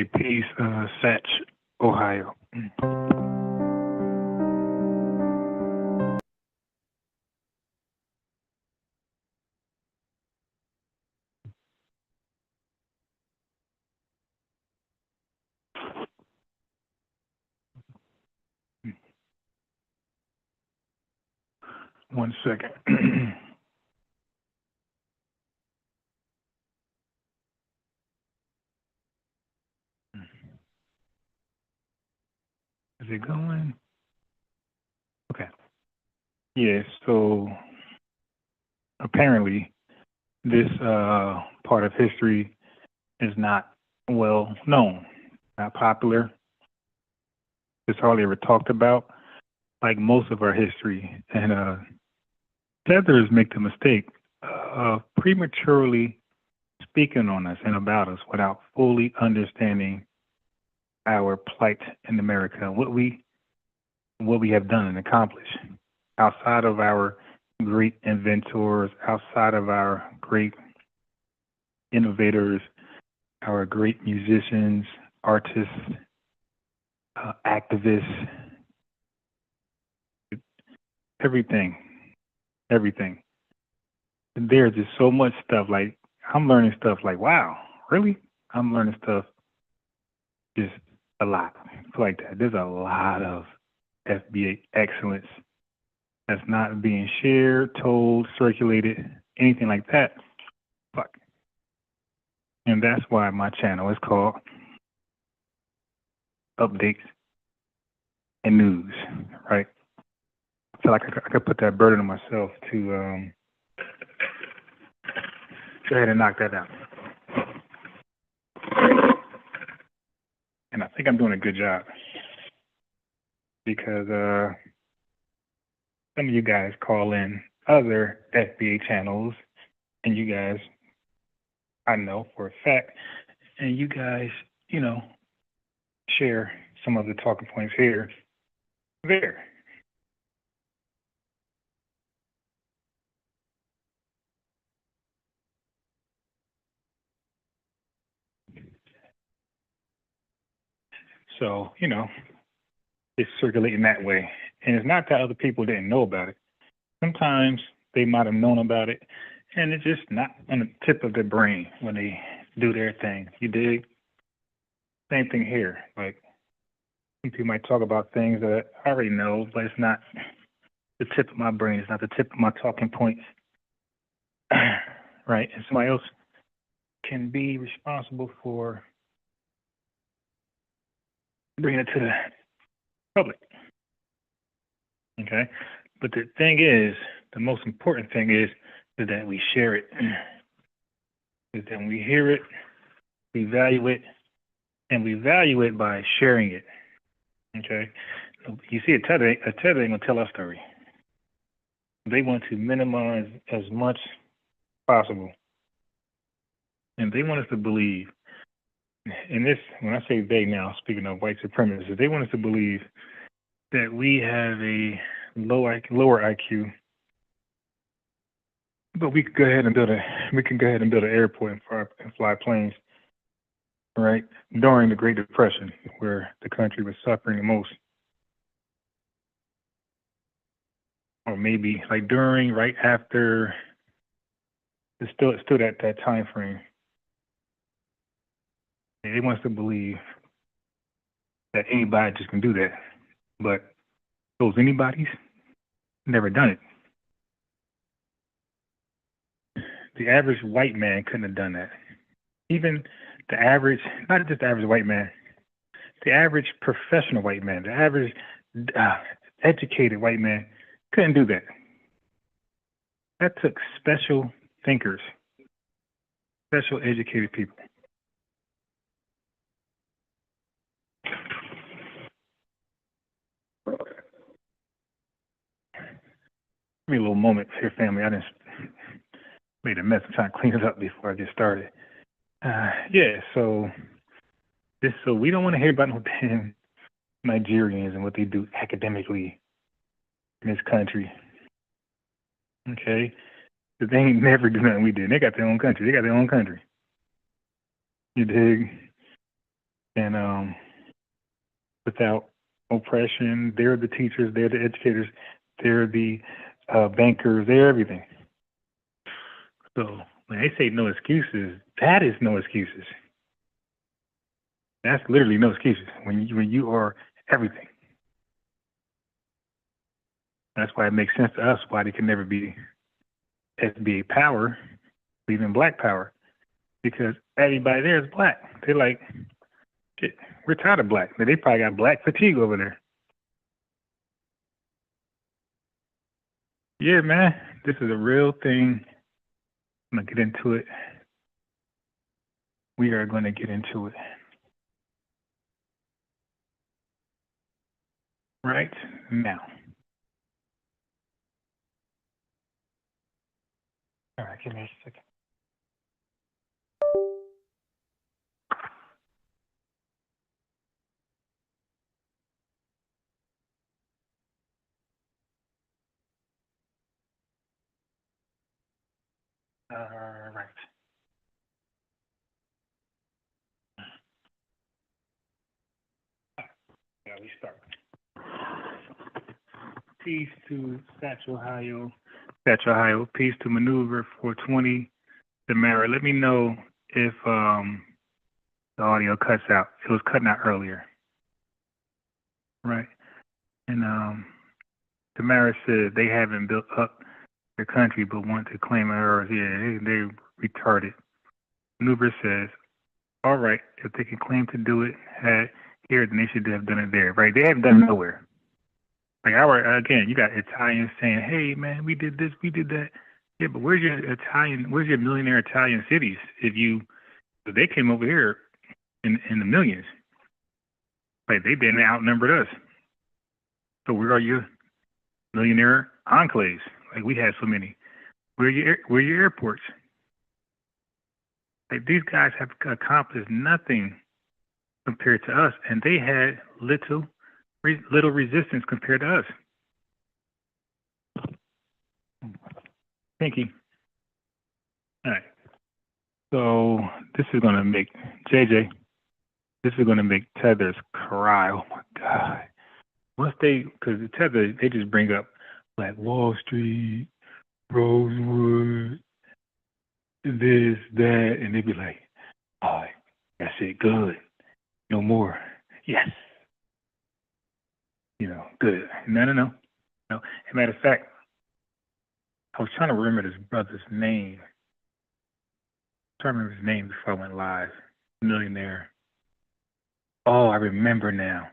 Hey, peace, Satch, Ohio. 1 second. Is it going? Okay. Yeah, so apparently this part of history is not well known, not popular. It's hardly ever talked about, like most of our history. And tethers make the mistake of prematurely speaking on us and about us without fully understanding our plight in America, what we have done and accomplished outside of our great inventors, outside of our great innovators, our great musicians, artists, activists, everything. There's just so much stuff. Like, I'm learning stuff like, wow, really? I'm learning stuff just a lot. Like that. There's a lot of FBA excellence that's not being shared, told, circulated, anything like that. Fuck. And that's why my channel is called Updates and News, right? I feel like I could put that burden on myself to go ahead and knock that out. And I think I'm doing a good job because some of you guys call in other FBA channels, and you guys, I know for a fact, and you guys, share some of the talking points here, there. So, it's circulating that way. And it's not that other people didn't know about it. Sometimes they might have known about it, and it's just not on the tip of their brain when they do their thing. You dig? Same thing here. Like, some people might talk about things that I already know, but it's not the tip of my brain. It's not the tip of my talking points. Right? And somebody else can be responsible for bringing it to the public. Okay? But the thing is, the most important thing is that we share it. Is that we hear it, we value it, and we value it by sharing it. Okay? You see, a tether ain't gonna tell our story. They want to minimize as much possible. And they want us to believe, and this, when I say they now, speaking of white supremacists, they want us to believe that we have a lower IQ, but we could go ahead and build an airport and fly planes, right? During the Great Depression, where the country was suffering the most. Or maybe like during, right after, it's still that time frame. They want us to believe that anybody just can do that. But those anybody's never done it. The average white man couldn't have done that. Even the average, not just the average white man, the average professional white man, the average educated white man couldn't do that. That took special thinkers, special educated people. Give me a little moment here, family. I just made a mess. I'm trying to clean it up before I get started. So we don't want to hear about no damn Nigerians and what they do academically in this country. Okay? Because they ain't never do nothing we did. They got their own country. You dig? and without oppression. They're the teachers, they're the educators, they're the bankers, they're everything. So when they say no excuses, that is no excuses. That's literally no excuses when you are everything. That's why it makes sense to us why they can never be FBA power, even black power, because everybody there is black. They're like, shit, we're tired of black. They probably got black fatigue over there. Yeah, man, this is a real thing. I'm gonna get into it. We are going to get into it right now. All right, give me a second. All right. Yeah, we start. Peace to Satchel, Ohio. Satchel, Ohio. Peace to Maneuver 420. Tamara, let me know if the audio cuts out. It was cutting out earlier. Right. And Tamara said they haven't built up their country but want to claim ours. Yeah, they retarded. Maneuver says, all right, if they can claim to do it here, then they should have done it there. Right. They haven't done it nowhere. Like again, you got Italians saying, "Hey, man, we did this, we did that." Yeah, but where's your millionaire Italian cities? If they came over here in the millions, like they've been outnumbered us. So where are your millionaire enclaves? Like we had so many. Where are your airports? Like these guys have accomplished nothing compared to us, and they had little resistance compared to us. Pinky. All right. So this is gonna make JJ. This is gonna make Tethers cry. Oh my God. Because the Tether, they just bring up Black Wall Street, Rosewood, this, that, and they be like, "All right, that's it, good, no more." Yes. Good. No. As a matter of fact, I was trying to remember this brother's name. I'm trying to remember his name before I went live. Millionaire. Oh, I remember now.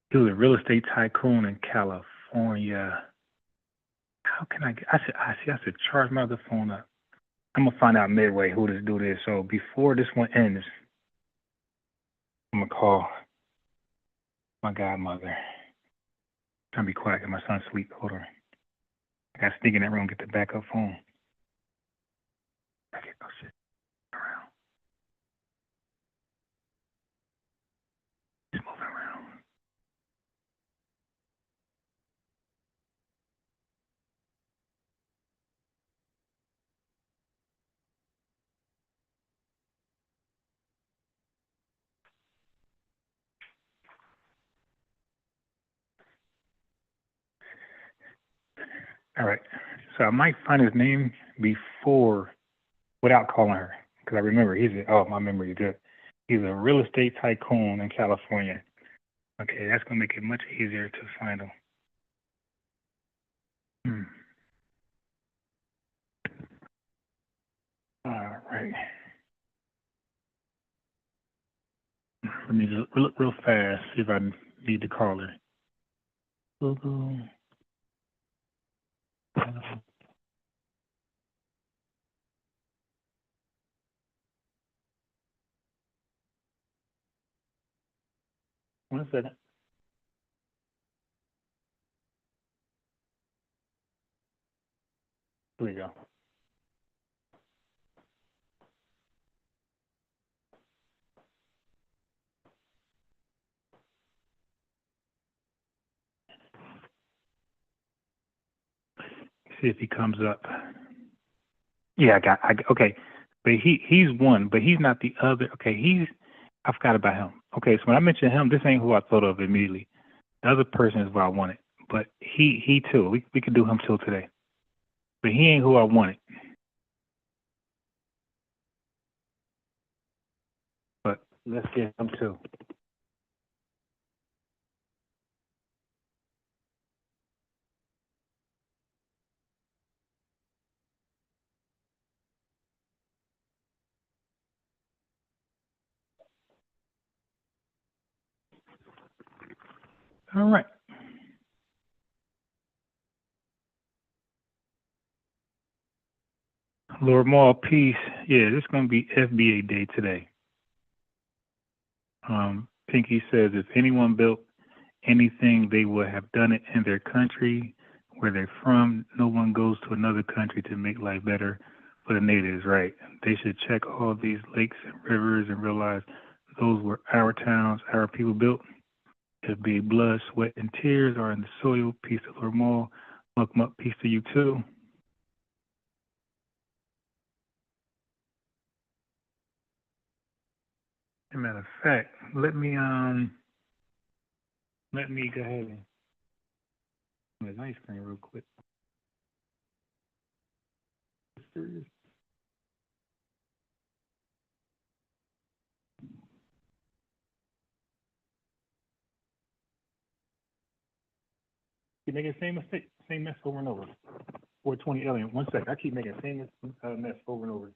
He was a real estate tycoon in California. How can I should charge my other phone up. I'm gonna find out midway who this dude is. So before this one ends, I'm gonna call my godmother. Trying to be quiet, get my son sleep. Hold on. I gotta sneak in that room, get the backup phone. Okay, oh shit. Around. Just moving around. All right. So I might find his name without calling her, because I remember my memory is good. He's a real estate tycoon in California. Okay, that's gonna make it much easier to find him. All right. Let me just look real fast, see if I need to call her. One second. Here we go. See if he comes up. Yeah, okay. But he's one, but he's not the other. Okay, I forgot about him. Okay, so when I mentioned him, this ain't who I thought of immediately. The other person is what I wanted. But he too. We could do him till today. But he ain't who I wanted. But let's get him too. All right. Lord Maul, peace. Yeah, this is going to be FBA Day today. Pinky says if anyone built anything, they would have done it in their country where they're from. No one goes to another country to make life better for the natives, right? They should check all these lakes and rivers and realize those were our towns, our people built. FBA blood, sweat, and tears are in the soil. Peace to Lord Maul. Welcome up. Peace to you too. As a matter of fact, let me go ahead and my nice screen real quick. Keep making the same mistake, same mess over and over. 420 alien. 1 sec. I keep making the same mess over and over.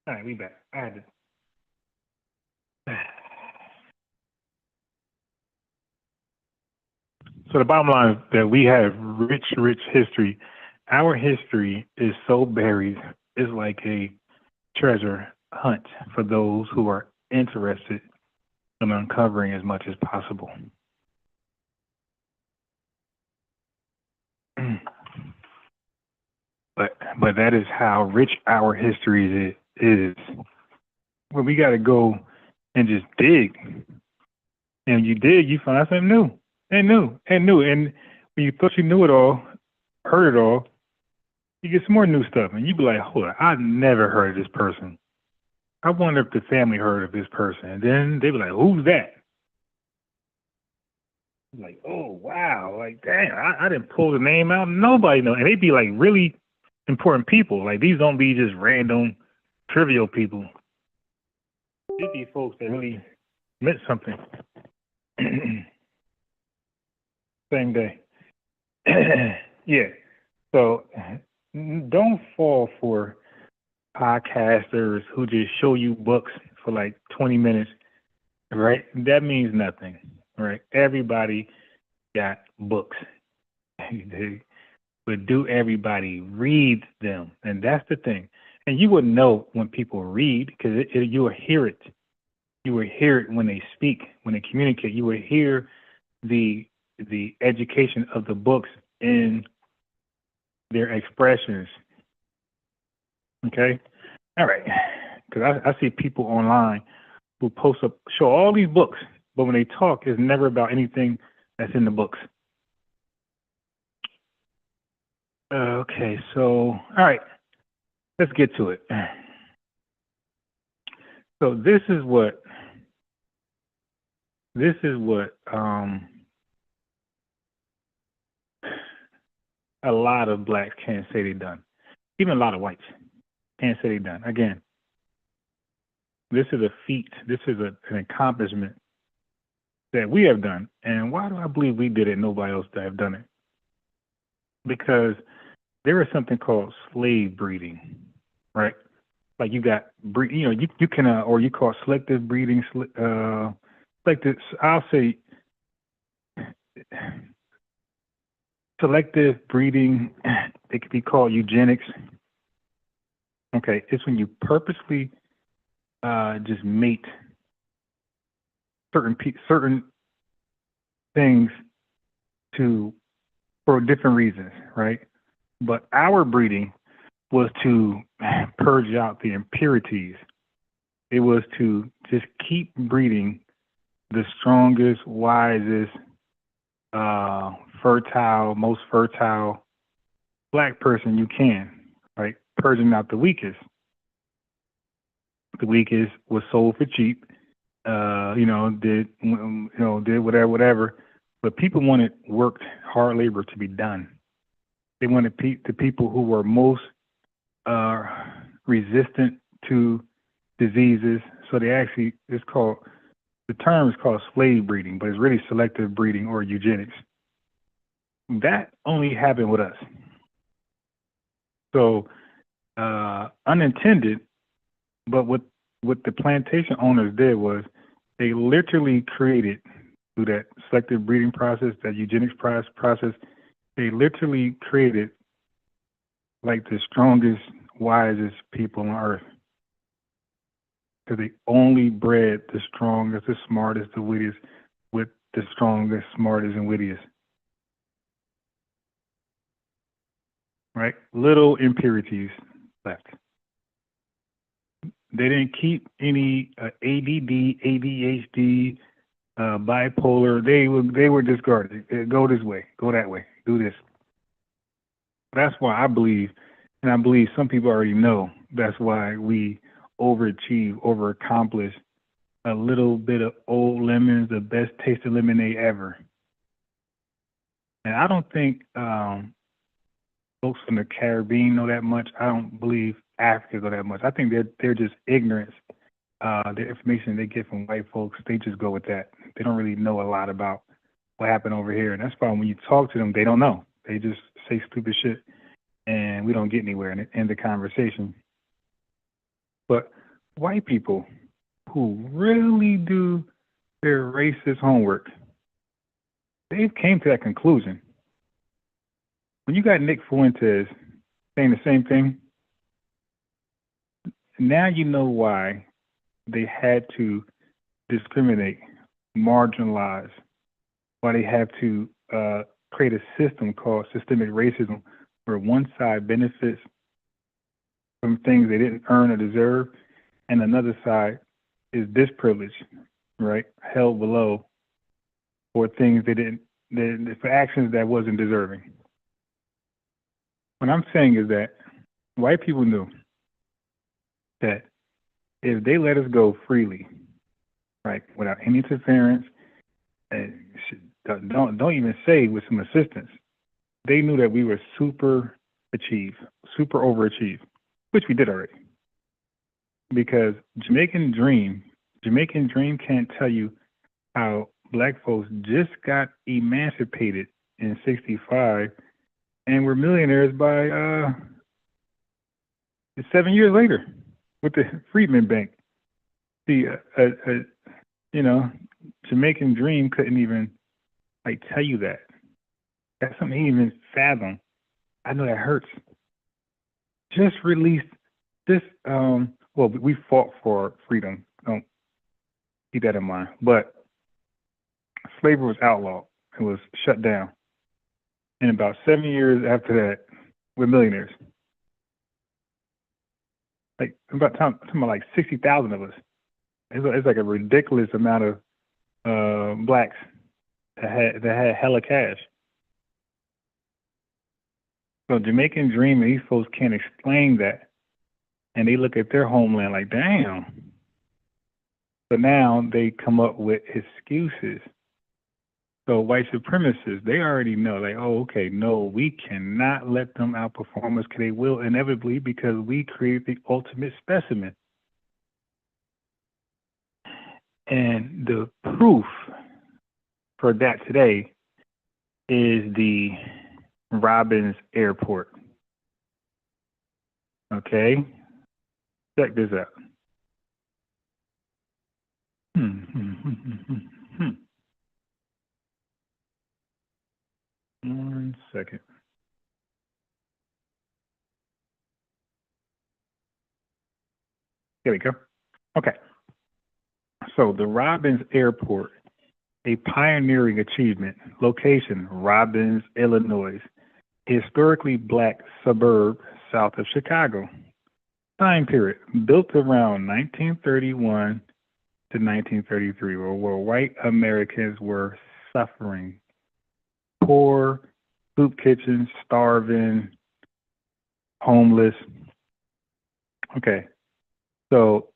All right, we back. I had to. So the bottom line is that we have rich, rich history. Our history is so buried. It's like a treasure hunt for those who are interested in uncovering as much as possible. But that is how rich our history is. Well, we got to go and just dig. And you dig, you find something new, and new, and new. And when you thought you knew it all, heard it all, you get some more new stuff. And you be like, hold on, I never heard of this person. I wonder if the family heard of this person. And then they be like, who's that? Like, oh, wow. Like, damn, I didn't pull the name out. Nobody know. And they be like really important people. Like, these don't be just random, trivial people. These be folks that really meant something. Same day. Yeah. So don't fall for podcasters who just show you books for like 20 minutes, right? That means nothing, right? Everybody got books. But do everybody read them? And that's the thing. And you would know when people read because you will hear it. You will hear it when they speak, when they communicate. You will hear the the education of the books in their expressions. Okay, all right, because I see people online who post up, show all these books, but when they talk, it's never about anything that's in the books. Okay, so all right, let's get to it. So this is what a lot of blacks can't say they done. Even a lot of whites can't say they done. Again, this is a feat. This is an accomplishment that we have done. And why do I believe we did it and nobody else have done it? Because there is something called slave breeding, right? Like you got, you can, or you call selective breeding, selective, I'll say selective breeding, it could be called eugenics. Okay, it's when you purposely just mate certain things for different reasons, right? But our breeding was to purge out the impurities. It was to just keep breeding the strongest, wisest, most fertile black person you can, right? Purging out the weakest. The weakest was sold for cheap, did whatever. But people wanted hard labor to be done. They wanted the people who were most resistant to diseases. So they actually, the term is called slave breeding, but it's really selective breeding or eugenics. That only happened with us. So unintended, but what the plantation owners did was they literally created, through that selective breeding process, that eugenics process, they literally created like the strongest, wisest people on earth. Because they only bred the strongest, the smartest, the wittiest with the strongest, smartest, and wittiest. Right? Little impurities left. They didn't keep any ADD, ADHD, bipolar. They were discarded. Go this way. Go that way. Do this. That's why I believe, and I believe some people already know, that's why we overachieve, overaccomplish a little bit of Old Lemons, the best tasting lemonade ever. And I don't think folks from the Caribbean know that much. I don't believe Africans know that much. I think they're just ignorance. The information they get from white folks, they just go with that. They don't really know a lot about what happened over here. And that's why when you talk to them, they don't know. They just say stupid shit, and we don't get anywhere in the conversation. But white people who really do their racist homework, they came to that conclusion. When you got Nick Fuentes saying the same thing, now you know why they had to discriminate, marginalize, why they have to create a system called systemic racism, where one side benefits from things they didn't earn or deserve, and another side is disprivileged, right? Held below for things for actions that wasn't deserving. What I'm saying is that white people knew that if they let us go freely, right, without any interference, and don't even say with some assistance, they knew that we were super overachieve, which we did already. Because Jamaican Dream can't tell you how black folks just got emancipated in '65 and were millionaires by 7 years later with the Freedmen Bank. See, Jamaican Dream couldn't even tell you that. That's something he didn't even fathom. I know that hurts. Just released this. We fought for freedom. Don't keep that in mind. But slavery was outlawed. It was shut down. And about 7 years after that, we're millionaires. Like about talking about like 60,000 of us. It's like a ridiculous amount of blacks that had hella cash. So Jamaican dream, and these folks can't explain that, and they look at their homeland like, damn. So now they come up with excuses. So white supremacists, they already know, like, oh, okay, no, we cannot let them outperform us, because they will inevitably, because we created the ultimate specimen. And the proof for that today is the Robbins Airport. Okay, check this out. One second. Here we go. Okay. So the Robbins Airport, a pioneering achievement, location, Robbins, Illinois, historically black suburb south of Chicago. Time period, built around 1931 to 1933, where white Americans were suffering. Poor, soup kitchens, starving, homeless. Okay, so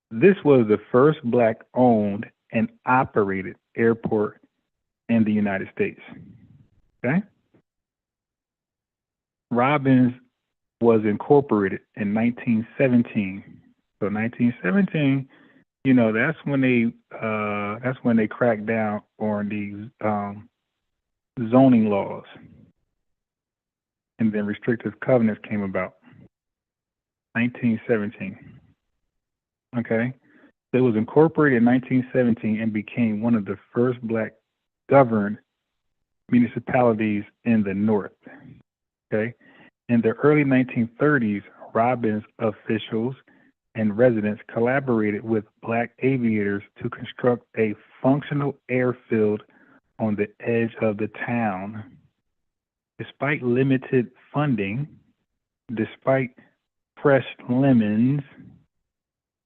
this was the first black-owned and operated airport in the United States. Okay? Robbins was incorporated in 1917. So 1917, you know, that's when they cracked down on these zoning laws, and then restrictive covenants came about. 1917. Okay, so it was incorporated in 1917 and became one of the first black governed municipalities in the North. Okay, in the early 1930s, Robbins officials and residents collaborated with black aviators to construct a functional airfield on the edge of the town. Despite limited funding, despite fresh lemons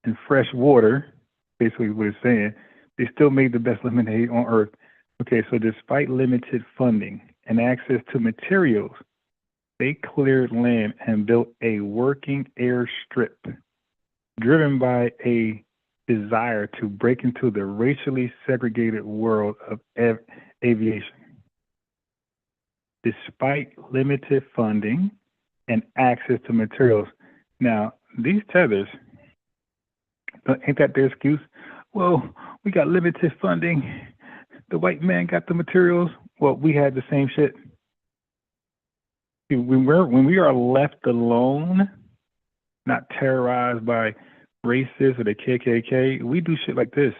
and fresh water, basically what it's saying, they still made the best lemonade on earth. Okay, so despite limited funding and access to materials, they cleared land and built a working airstrip driven by a desire to break into the racially segregated world of aviation. Despite limited funding and access to materials. Now, these tethers, ain't that their excuse? Well, we got limited funding. The white man got the materials. Well, we had the same shit. When we are left alone, not terrorized by racists or the KKK, we do shit like this.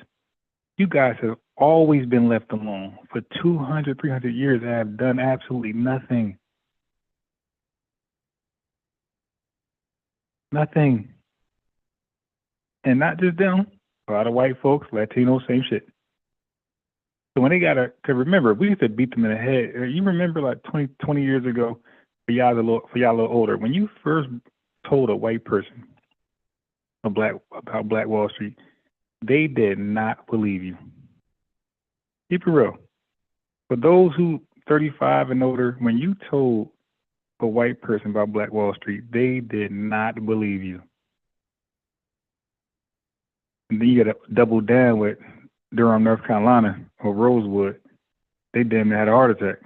You guys have always been left alone for 200, 300 years and have done absolutely nothing. Nothing. And not just them, a lot of white folks, Latinos, same shit. So when they cause remember, we used to beat them in the head. You remember like 20 years ago, for y'all a little older, when you first told a white person about Black Wall Street, they did not believe you. Keep it real. For those who 35 and older, when you told a white person about Black Wall Street, they did not believe you. And then you got to double down with Durham, North Carolina, or Rosewood. They damn near had a heart attack.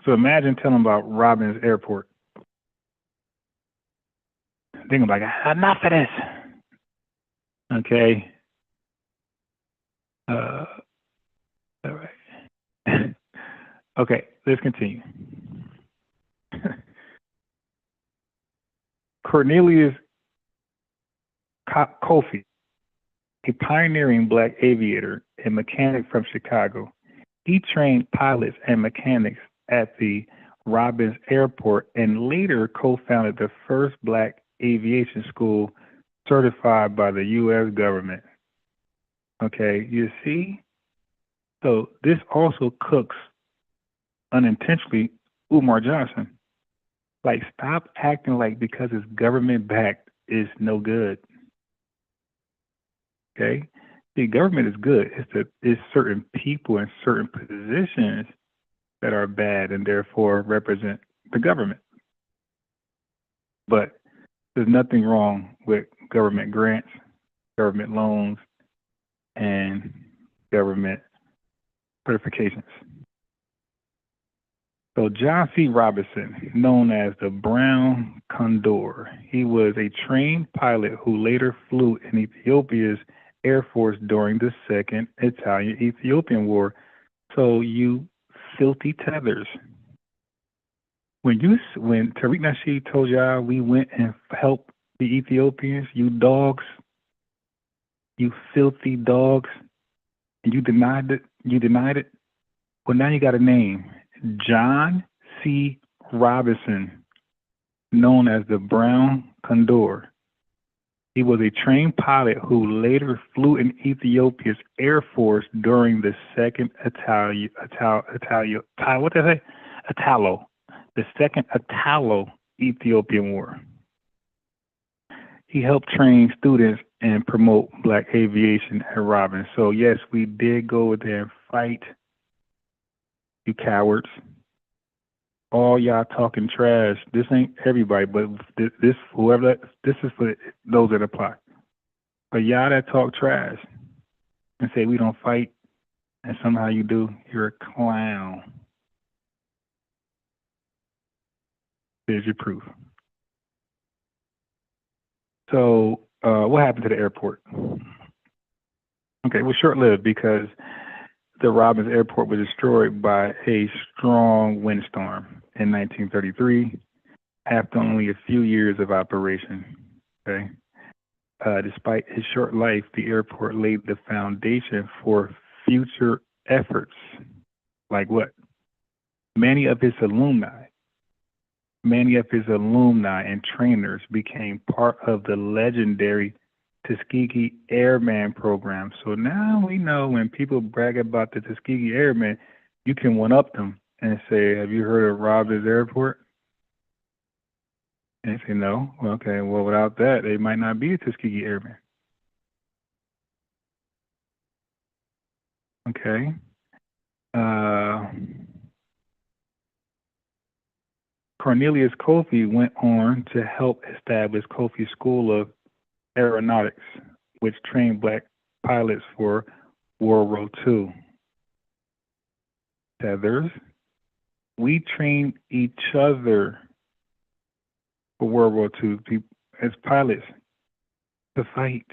So imagine telling them about Robbins Airport. They're gonna be like, enough of this. Okay. All right. Okay, let's continue. Cornelius Kofi, a pioneering black aviator and mechanic from Chicago. He trained pilots and mechanics at the Robbins Airport and later co-founded the first black aviation school certified by the U.S. government. Okay, you see? So this also cooks unintentionally Umar Johnson. Like, stop acting like because it's government backed is no good. Okay? The government is good. It's certain people in certain positions that are bad and therefore represent the government. But there's nothing wrong with government grants, government loans, and government certifications. So John C. Robinson, known as the Brown Condor, he was a trained pilot who later flew in Ethiopia's Air Force during the Second Italian-Ethiopian War. So you filthy tethers. When Tariq Nasheed told y'all we went and helped the Ethiopians, you dogs, you filthy dogs, and you denied it. Well, now you got a name. John C. Robinson, known as the Brown Condor. He was a trained pilot who later flew in Ethiopia's Air Force during the Second Italo-Ethiopian War. He helped train students and promote black aviation at Robbins. So yes, we did go over there and fight. You cowards. All y'all talking trash. This ain't everybody, but this is for those that apply. But y'all that talk trash and say we don't fight and somehow you do, you're a clown. There's your proof. So what happened to the airport? Okay, it was short-lived because the Robbins Airport was destroyed by a strong windstorm in 1933 after only a few years of operation. Okay, despite its short life, the airport laid the foundation for future efforts. Like what? Many of its alumni and trainers became part of the legendary Tuskegee Airman program. So now we know when people brag about the Tuskegee Airmen, you can one-up them and say, have you heard of Robbins Airport? And they say, no. Well, okay, well, without that, they might not be a Tuskegee Airman. Okay. Cornelius Kofi went on to help establish Kofi School of Aeronautics, which trained black pilots for World War II. Tethers, we trained each other for World War II as pilots to fight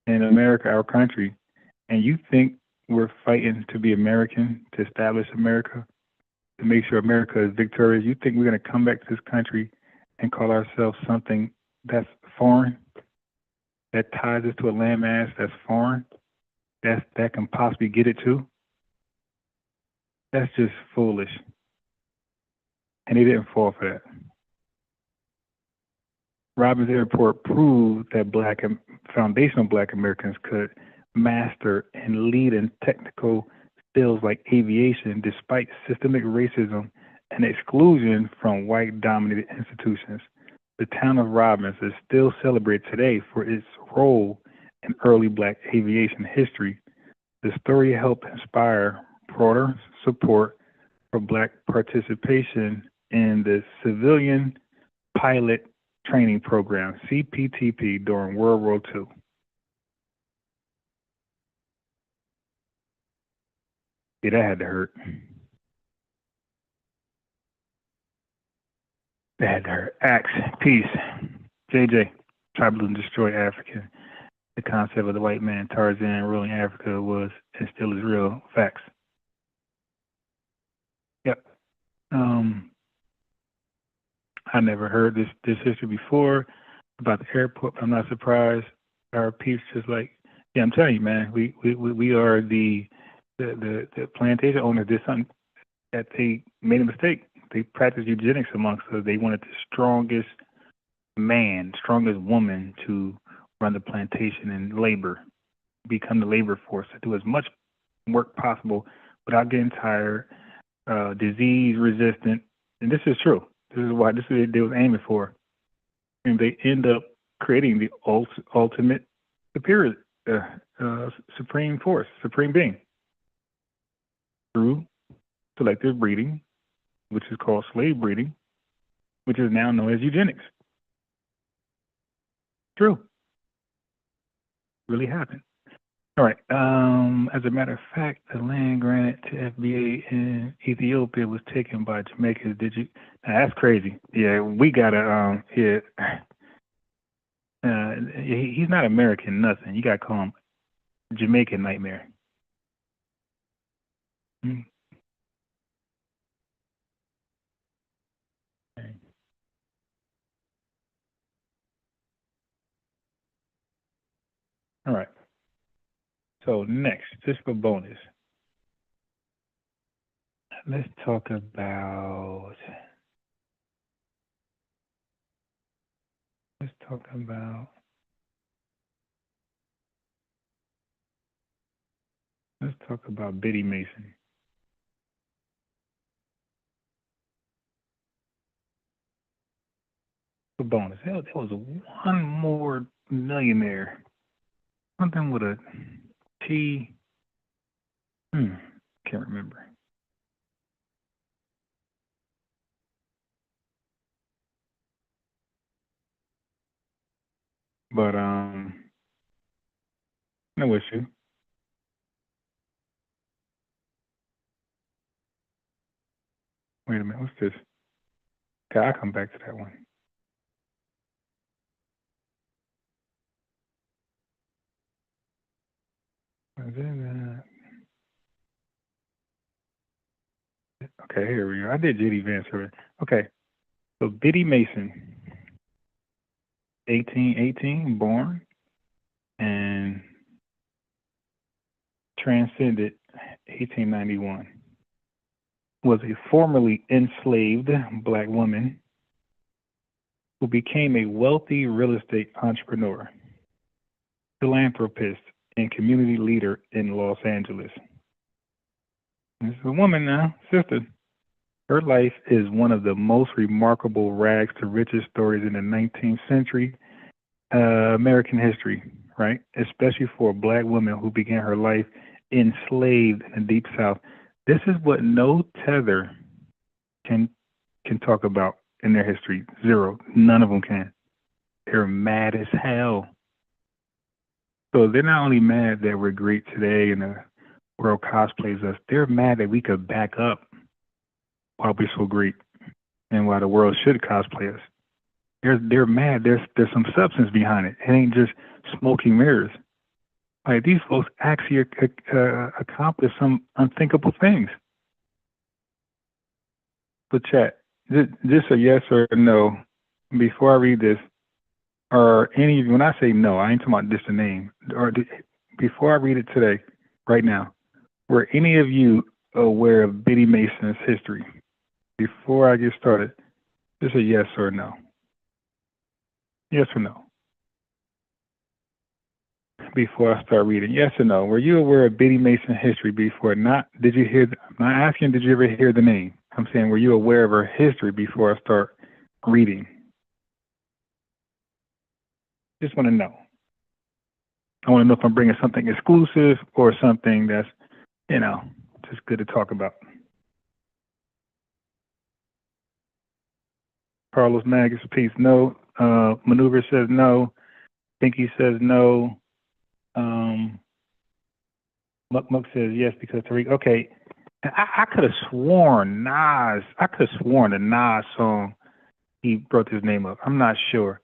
in America, our country. And you think we're fighting to be American, to establish America, to make sure America is victorious? You think we're going to come back to this country and call ourselves something that's foreign, that ties us to a landmass that's foreign, that can possibly get it to? That's just foolish. And they didn't fall for that. Robbins Airport proved that foundational black Americans could master and lead in technical fields like aviation despite systemic racism and exclusion from white-dominated institutions. The town of Robbins is still celebrated today for its role in early black aviation history. The story helped inspire broader support for black participation in the Civilian Pilot Training Program, CPTP, during World War II. Yeah, that had to hurt. That had to hurt. Acts, peace. JJ, tribalism destroyed Africa. The concept of the white man Tarzan ruling Africa was and still is real. Facts. Yep. I never heard this history before about the airport. I'm not surprised. Our peeps just like, yeah, I'm telling you, man, we are the plantation owners did something that they made a mistake. They practiced eugenics amongst us. They wanted the strongest man, strongest woman to run the plantation and labor. become the labor force to do as much work possible without getting tired, disease resistant. And this is true. This is what they was aiming for. And they end up creating the ultimate superior, supreme force, supreme being through selective breeding, which is called slave breeding, which is now known as eugenics. True. Really happened. All right. As a matter of fact, the land granted to FBA in Ethiopia was taken by Jamaicans. Did you? Now, that's crazy. Yeah, we gotta. He's not American, nothing. You gotta call him Jamaican Nightmare. Mm. Okay. All right. So next, just for bonus, let's talk about. Let's talk about. Let's talk about Biddy Mason. For bonus, hell, there was one more millionaire. Something with a T. Can't remember. But no issue. Wait a minute, what's this? Okay, I'll come back to that one. Okay, here we go. I did JD Vance already. Okay, so Biddy Mason, 1818, born and transcended 1891. Was a formerly enslaved Black woman who became a wealthy real estate entrepreneur, philanthropist, and community leader in Los Angeles. This is a woman now, sister. Her life is one of the most remarkable rags to riches stories in the 19th century American history, right? Especially for a Black woman who began her life enslaved in the Deep South. This is what no tether can talk about in their history. Zero. None of them can. They're mad as hell. So they're not only mad that we're great today and the world cosplays us, they're mad that we could back up why we're so great and why the world should cosplay us. They're mad. There's some substance behind it. It ain't just smoking mirrors. Like, these folks actually accomplish some unthinkable things. So chat, just a yes or a no before I read this. Or any of you, when I say no, I ain't talking about just a name. Or before I read it today, right now, were any of you aware of Biddy Mason's history? Before I get started, just a yes or no. Yes or no? Before I start reading, yes or no? Were you aware of Biddy Mason's history before? Not, did you hear? I'm not asking, did you ever hear the name? I'm saying, were you aware of her history before I start reading? Just want to know. I want to know if I'm bringing something exclusive or something that's, just good to talk about. Carlos Magus, peace. No. Maneuver says no. Pinky says no. Muck says yes because Tariq. Okay. I could have sworn Nas. I could have sworn the Nas song, he brought his name up. I'm not sure.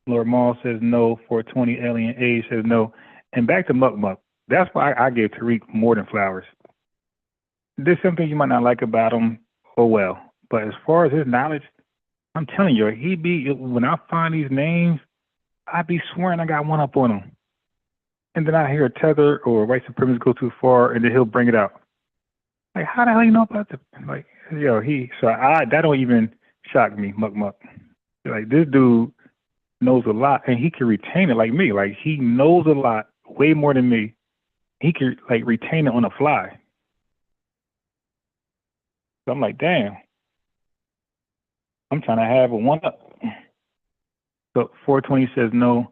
Lord Maul says no. 420 Alien Age says no. And back to Muck. That's why I gave Tariq more than flowers. There's something you might not like about him, well. But as far as his knowledge, I'm telling you, when I find these names, I be swearing I got one up on him. And then I hear a tether or white supremacists go too far, and then he'll bring it out. Like, how the hell you know about that? Like, that don't even shock me, Muck. Like, this dude knows a lot, and he can retain it like me. Like, he knows a lot, way more than me, he could like retain it on the fly. So I'm like, damn, I'm trying to have a one up. So 420 says no.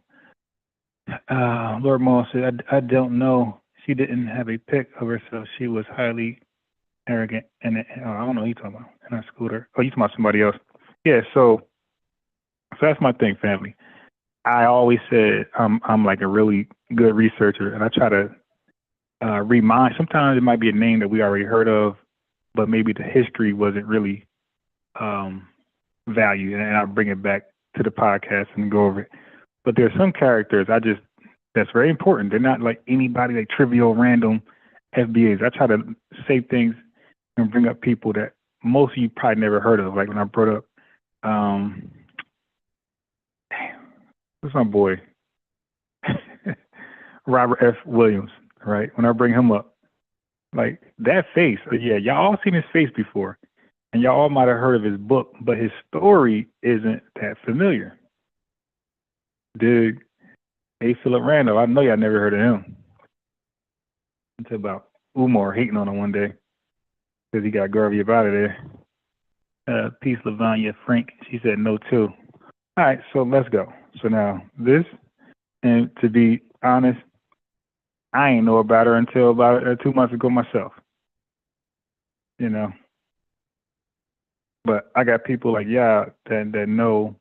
Lord Maul said, I don't know. She didn't have a pic of herself. She was highly arrogant. And I don't know what you're talking about. And I scooter. Oh, you talking about somebody else? Yeah. So that's my thing, family. I always said I'm like a really good researcher, and I try to remind. Sometimes it might be a name that we already heard of, but maybe the history wasn't really valued, and I bring it back to the podcast and go over it. But there are some characters that's very important. They're not like anybody, like trivial, random FBAs. I try to say things and bring up people that most of you probably never heard of. Like when I brought up, what's my boy? Robert F. Williams, right? When I bring him up, like that face, yeah, y'all all seen his face before, and y'all all might have heard of his book, but his story isn't that familiar. Dude, A. Philip Randall, I know y'all never heard of him. Until about Umar hating on him one day because he got Garvey up out of there. Peace, Lavanya Frank. She said no too. All right, so let's go. So now this, and to be honest, I ain't know about her until about 2 months ago myself. You know, but I got people like y'all that know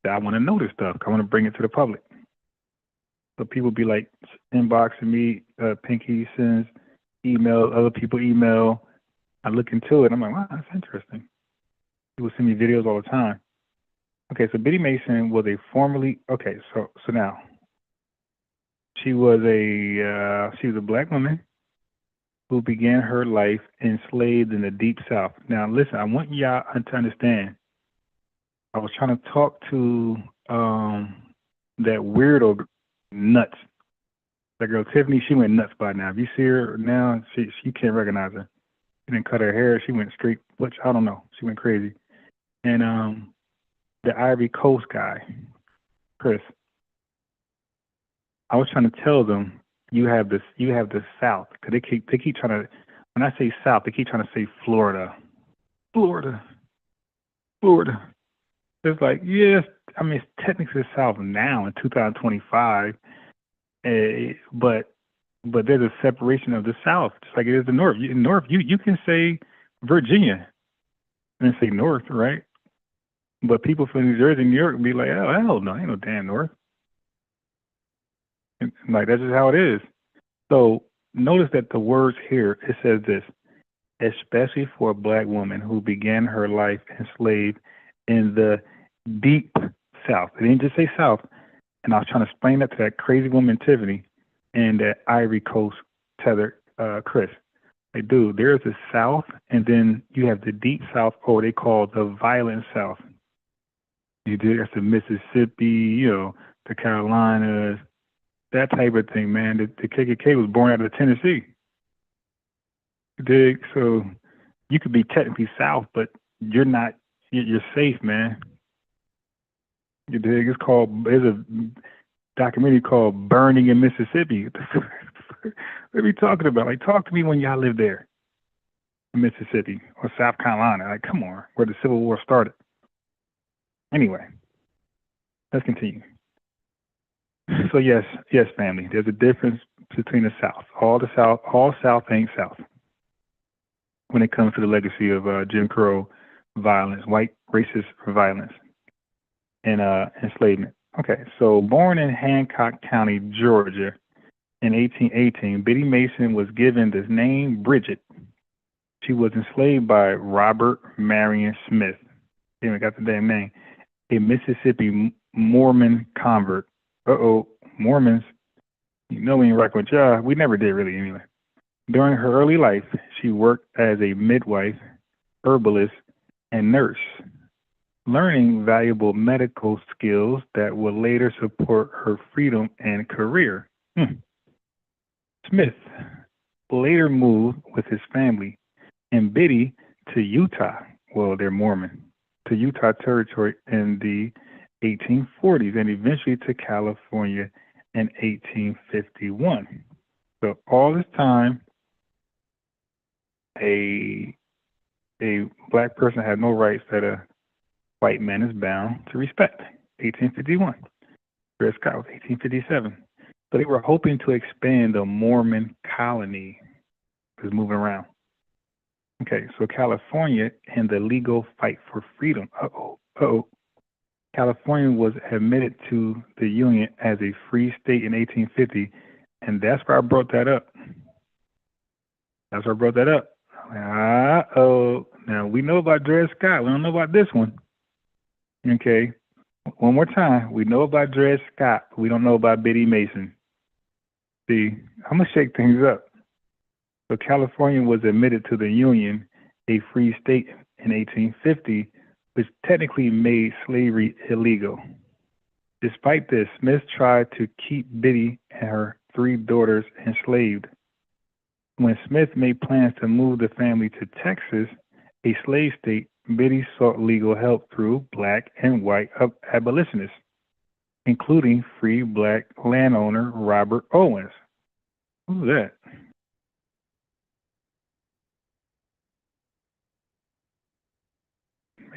that I want to know this stuff. I want to bring it to the public. So people be like inboxing me, Pinky sends email, other people email. I look into it. I'm like, wow, that's interesting. People send me videos all the time. Okay, so Biddy Mason was a formerly so now she was a black woman who began her life enslaved in the Deep South. Now listen, I want y'all to understand. I was trying to talk to that weirdo nuts. That girl Tiffany, she went nuts by now. If you see her now, she can't recognize her. She didn't cut her hair. She went straight, which I don't know. She went crazy. And the Ivory Coast guy, Chris, I was trying to tell them you have the South, because they keep trying to. When I say South, they keep trying to say Florida. It's like, yes, I mean it's technically the South now in 2025, but there's a separation of the South, just like it is the North. In North, you can say Virginia and say North, right? But people from New Jersey, New York, be like, oh hell no, ain't no damn North. And, like that's just how it is. So notice that the words here, it says this, especially for a black woman who began her life enslaved in the Deep South. It didn't just say South. And I was trying to explain that to that crazy woman Tiffany and that Ivory Coast tether Chris. Like, dude, there's the South, and then you have the Deep South, or they call the Violent South. You do that's the Mississippi, the Carolinas, that type of thing, man. The KKK was born out of Tennessee. You dig? So you could be technically South, but you're not. You're safe, man. You dig? There's a documentary called Burning in Mississippi. What are we talking about? Like, talk to me when y'all lived there in Mississippi or South Carolina. Like, come on, where the Civil War started. Anyway, let's continue. So yes, family, there's a difference between the South. All South ain't South when it comes to the legacy of Jim Crow violence, white racist violence, and enslavement. Okay, so born in Hancock County, Georgia, in 1818, Biddy Mason was given the name Bridget. She was enslaved by Robert Marion Smith. They even got the damn name. A Mississippi Mormon convert. Mormons. We ain't rocking with y'all. We never did really anyway. During her early life, she worked as a midwife, herbalist, and nurse, learning valuable medical skills that would later support her freedom and career. Smith later moved with his family and Biddy to Utah. Well, they're Mormon. To Utah Territory in the 1840s and eventually to California in 1851. So all this time, a black person had no rights that a white man is bound to respect. 1851. Dred Scott was 1857. So they were hoping to expand the Mormon colony. It was moving around. Okay, so California and the legal fight for freedom. California was admitted to the Union as a free state in 1850, and that's why I brought that up. Now we know about Dred Scott. We don't know about this one. Okay, one more time. We know about Dred Scott, but we don't know about Biddy Mason. See, I'm going to shake things up. So California was admitted to the Union, a free state, in 1850, which technically made slavery illegal. Despite this, Smith tried to keep Biddy and her 3 daughters enslaved. When Smith made plans to move the family to Texas, a slave state, Biddy sought legal help through black and white abolitionists, including free black landowner Robert Owens. Who's that?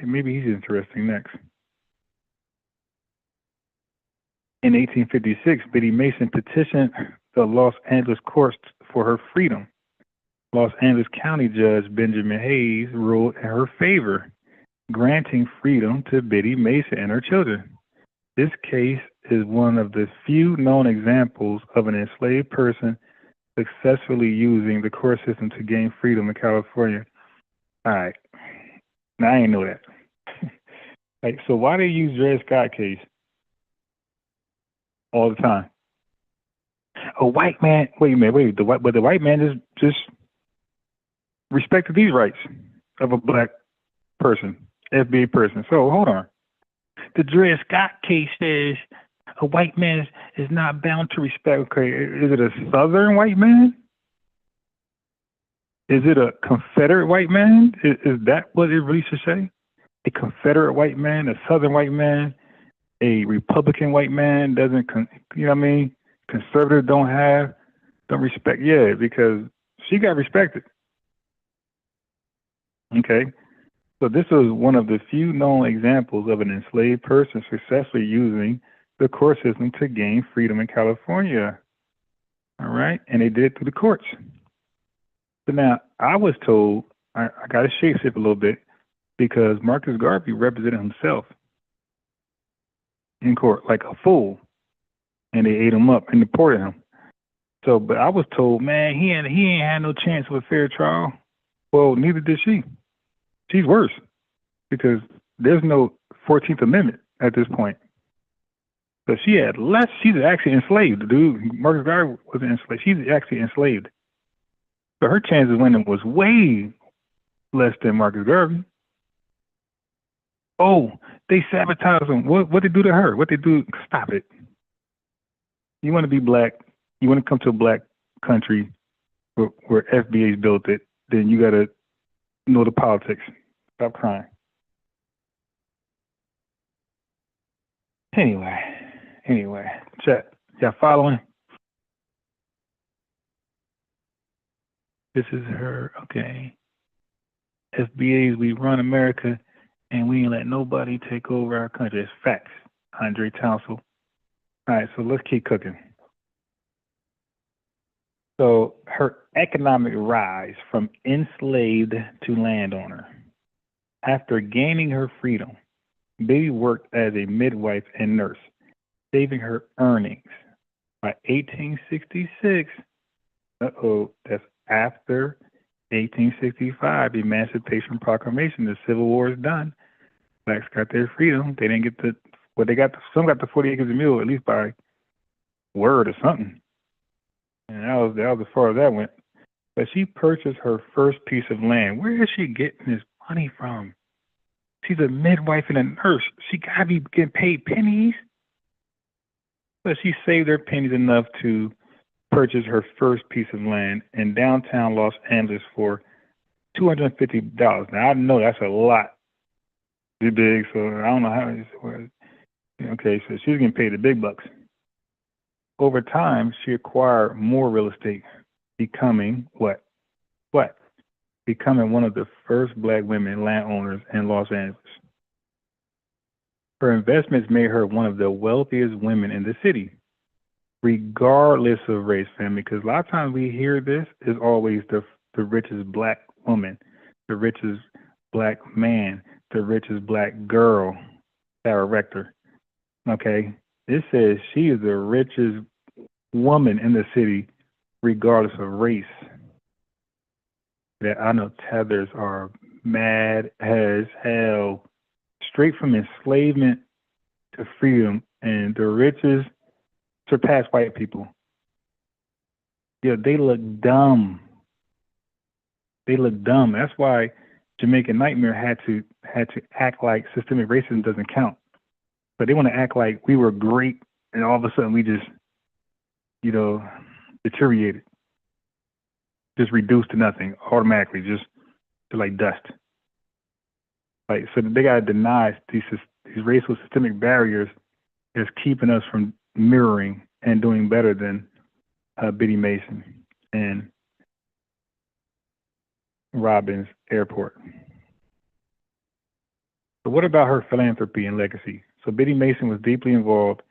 Maybe he's interesting next. In 1856, Biddy Mason petitioned the Los Angeles courts for her freedom. Los Angeles County Judge Benjamin Hayes ruled in her favor, granting freedom to Biddy Mason and her children. This case is one of the few known examples of an enslaved person successfully using the court system to gain freedom in California. All right. Now, I didn't know that. Like, so why they use Dred Scott case all the time? A white man, the white man just respected these rights of a black person, FBA person. So hold on. The Dred Scott case says a white man is not bound to respect. Okay, is it a Southern white man? Is it a Confederate white man? Is that what it really should say? A Confederate white man, a Southern white man, a Republican white man doesn't, you know what I mean? Conservative don't respect. Yeah, because she got respected. Okay. So this was one of the few known examples of an enslaved person successfully using the court system to gain freedom in California. All right. And they did it through the courts. So now I was told, I got to shape it a little bit, because Marcus Garvey represented himself in court like a fool, and they ate him up and deported him. So, but I was told, man, he ain't had no chance of a fair trial. Well, neither did she. She's worse, because there's no 14th Amendment at this point. So she had less. She's actually enslaved. The dude, Marcus Garvey, wasn't enslaved. She's actually enslaved. So her chances of winning was way less than Marcus Garvey. Oh, they sabotaged him. What they do to her? What they do? Stop it. You want to be black, you want to come to a black country where FBAs built it, then you got to know the politics. Stop crying. Anyway, chat. Y'all following? This is her. Okay. FBAs, we run America, and we ain't let nobody take over our country. It's facts. Andre Townsend. All right, so let's keep cooking. So her economic rise from enslaved to landowner. After gaining her freedom, Biddy worked as a midwife and nurse, saving her earnings. By 1866, that's after 1865, the Emancipation Proclamation, the Civil War is done. Blacks got their freedom. They didn't get some got the 40 acres a mule, at least by word or something. And that was as far as that went. But she purchased her first piece of land. Where is she getting this money from? She's a midwife and a nurse. She got to be getting paid pennies. But she saved her pennies enough to purchase her first piece of land in downtown Los Angeles for $250. Now, I know that's a lot too big, so I don't know how it was. Okay, so she's getting paid the big bucks. Over time, she acquired more real estate, becoming what? What? Becoming one of the first black women landowners in Los Angeles. Her investments made her one of the wealthiest women in the city, regardless of race, family. Because a lot of times we hear this is always the richest black woman, the richest black man, the richest black girl, Sarah Rector. Okay, this says she is the richest woman in the city, regardless of race. That I know tethers are mad as hell, straight from enslavement to freedom, and the richest surpass white people. Yeah, they look dumb. They look dumb. That's why Jamaican Nightmare had to act like systemic racism doesn't count. But they want to act like we were great, and all of a sudden we just, deteriorated, just reduced to nothing automatically, just to like dust. Like, so they gotta deny these racial systemic barriers is keeping us from mirroring and doing better than Biddy Mason and Robbins Airport. So what about her philanthropy and legacy? So Biddy Mason was deeply involved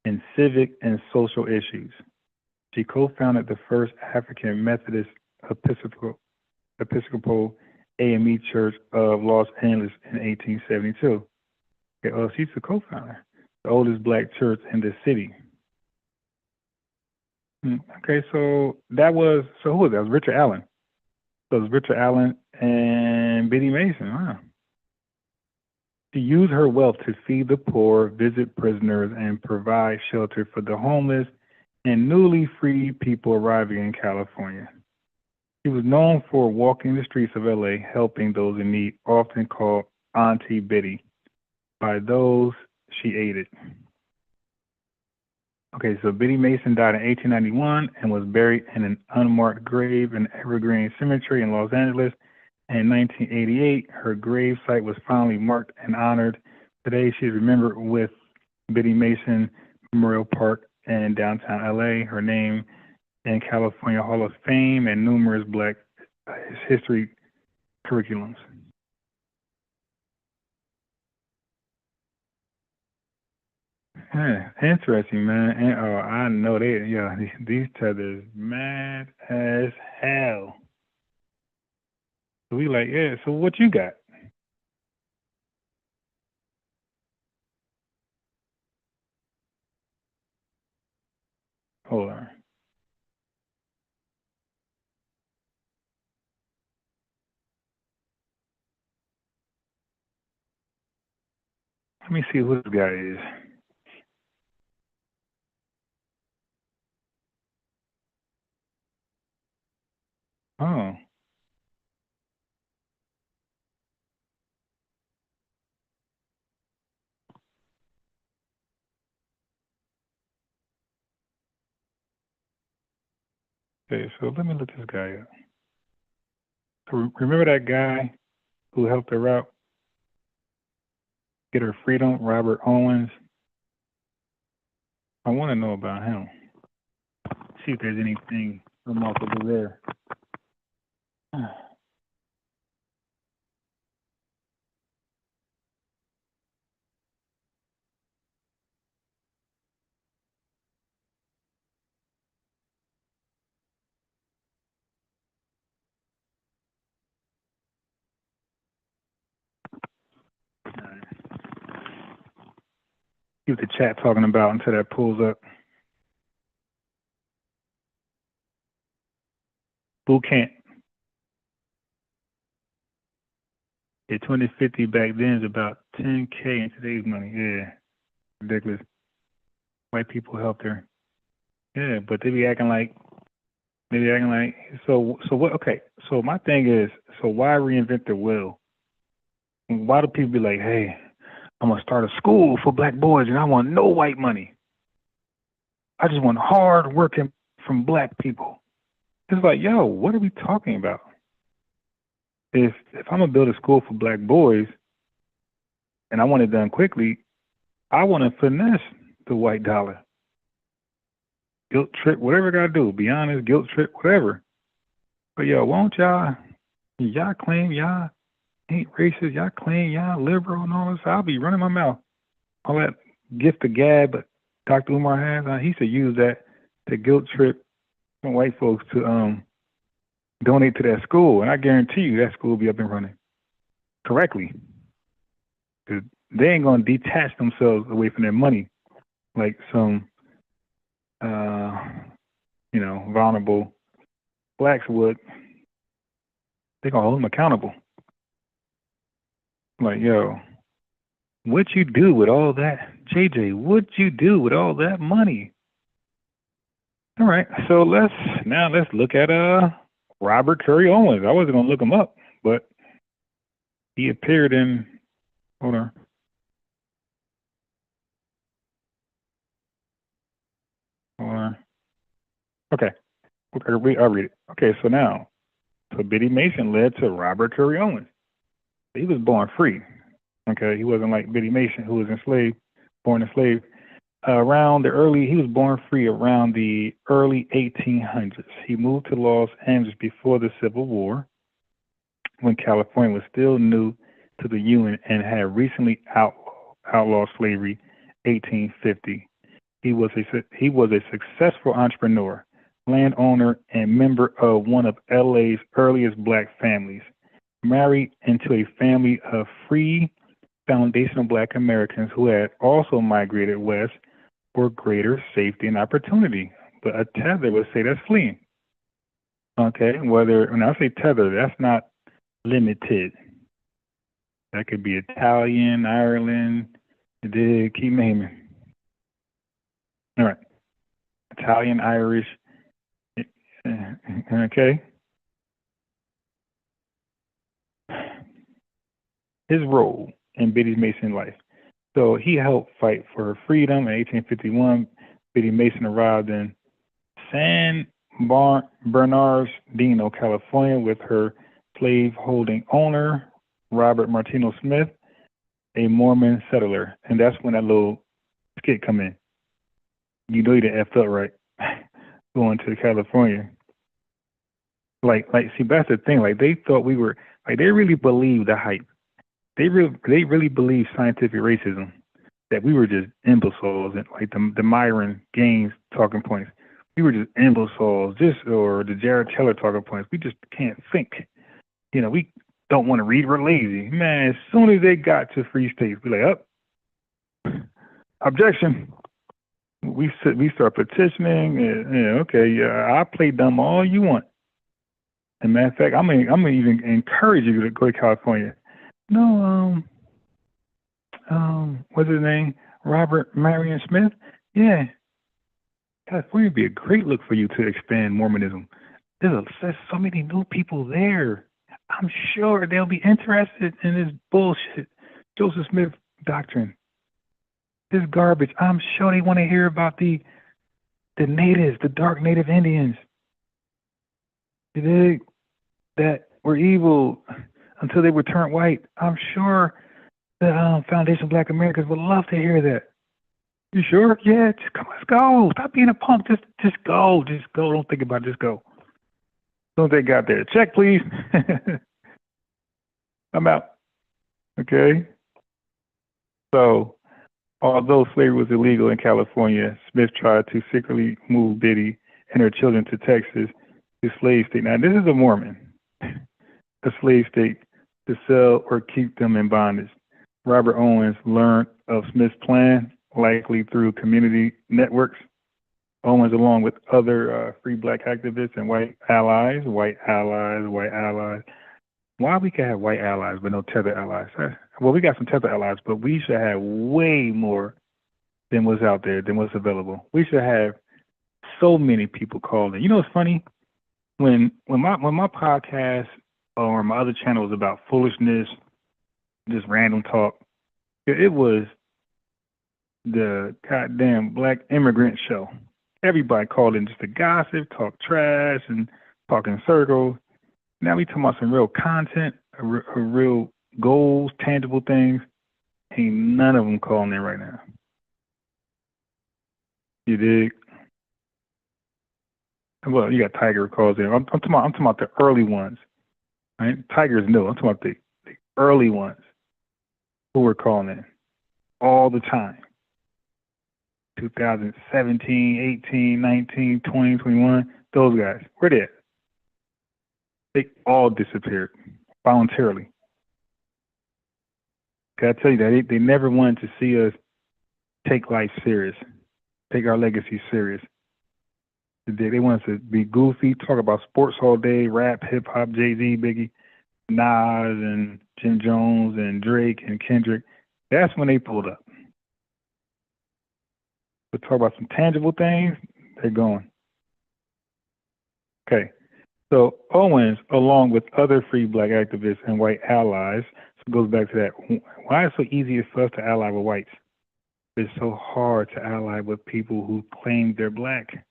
in civic and social issues. She co-founded the first African Methodist Episcopal AME Church of Los Angeles in 1872. Okay, she's the co-founder, the oldest black church in the city. Okay, so who was that? It was Richard Allen. So it was Richard Allen and Biddy Mason. Wow. She used her wealth to feed the poor, visit prisoners, and provide shelter for the homeless and newly freed people arriving in California. She was known for walking the streets of LA, helping those in need, often called Auntie Biddy by those she aided. Okay, so Biddy Mason died in 1891 and was buried in an unmarked grave in Evergreen Cemetery in Los Angeles. In 1988, her grave site was finally marked and honored. Today, she is remembered with Biddy Mason Memorial Park in downtown LA, her name in California Hall of Fame, and numerous Black history curriculums. Yeah, interesting, man. And I know these tethers mad as hell. So we like, yeah, so what you got? Hold on. Let me see who this guy is. Oh. Okay, so let me look this guy up. So remember that guy who helped her out get her freedom, Robert Owens? I want to know about him. See if there's anything remarkable there. See what the chat talking about until that pulls up. Boot camp. Yeah, 2050 back then is about 10K in today's money. Yeah, ridiculous. White people helped her. Yeah, but they be acting like so what? Okay, so my thing is, so why reinvent the wheel? Why do people be like, hey, I'm gonna start a school for black boys and I want no white money. I just want hard working from black people. It's like, yo, what are we talking about? If I'm gonna build a school for black boys and I want it done quickly, I want to finesse the white dollar. Guilt trip, whatever I gotta do, be honest, guilt trip, whatever. But yo, won't y'all claim y'all ain't racist, y'all claim y'all liberal and all this. I'll be running my mouth. All that gift of gab but Dr. Umar has, he used to use that to guilt trip some white folks to donate to that school. And I guarantee you that school will be up and running correctly. Because they ain't going to detach themselves away from their money like some, vulnerable blacks would. They're going to hold them accountable. Like, yo, what you do with all that, JJ? What you do with all that money? All right, so let's look at Robert Curry Owens. I wasn't gonna look him up, but he appeared in. Hold on. Okay, I'll read it. Okay, so Biddy Mason led to Robert Curry Owens. He was born free. Okay, he wasn't like Biddy Mason, who was born enslaved. He was born free around the early 1800s. He moved to Los Angeles before the Civil War, when California was still new to the Union and had recently outlawed slavery, 1850. He was a successful entrepreneur, landowner, and member of one of LA's earliest black families. Married into a family of free foundational black Americans who had also migrated west for greater safety and opportunity. But a tether would say that's fleeing. Okay, when I say tether, that's not limited. That could be Italian, Ireland, keep naming. All right. Italian, Irish, okay. His role in Biddy Mason's life. So he helped fight for her freedom in 1851. Biddy Mason arrived in San Bernardino, California, with her slave-holding owner, Robert Martino Smith, a Mormon settler. And that's when that little skit come in. You know you done effed up, right? Going to California. See, that's the thing. Like, they thought we were, like, they really believed the hype. They really believed scientific racism, that we were just imbeciles, and like the Myron Gaines talking points. We were just imbeciles, or the Jared Taylor talking points. We just can't think. We don't want to read. We're lazy. Man, as soon as they got to free states, we like, objection. We start petitioning. I play dumb all you want. As a matter of fact, I'm gonna even encourage you to go to California. No, what's his name? Robert Marion Smith? Yeah. California would be a great look for you to expand Mormonism. There's so many new people there. I'm sure they'll be interested in this bullshit, Joseph Smith doctrine. This garbage. I'm sure they want to hear about the natives, the dark native Indians. That were evil until they were turned white. I'm sure the Foundation of Black Americans would love to hear that. You sure? Yeah, just come. Let's go. Stop being a punk. Just go. Just go. Don't think about it. Just go. Don't they got there? Check, please. I'm out. Okay. So, although slavery was illegal in California, Smith tried to secretly move Biddy and her children to Texas, the slave state. Now, this is a Mormon, a slave state, to sell or keep them in bondage. Robert Owens learned of Smith's plan, likely through community networks. Owens, along with other free black activists and white allies. Why we can have white allies but no tether allies? Well, we got some tether allies, but we should have way more than what's out there, than what's available. We should have so many people calling. You know what's funny? When my podcast or my other channel was about foolishness, just random talk, it was the goddamn Black Immigrant Show. Everybody called in just to gossip, talk trash, and talk in circles. Now we talking about some real content, real goals, tangible things. Ain't none of them calling in right now. You dig? Well, you got Tiger calls there. I'm talking about the early ones. Right? Tiger's new. I'm talking about the early ones who were calling in all the time. 2017, 18, 19, 20, 21. Those guys. Where they at? They all disappeared voluntarily. Can I tell you that they never wanted to see us take life serious, take our legacy serious. They want us to be goofy, talk about sports all day, rap, hip hop, Jay-Z, Biggie, Nas, and Jim Jones, and Drake, and Kendrick. That's when they pulled up. But talk about some tangible things, they're going. Okay. So Owens, along with other free black activists and white allies, so it goes back to that. Why is it so easy for us to ally with whites? It's so hard to ally with people who claim they're black.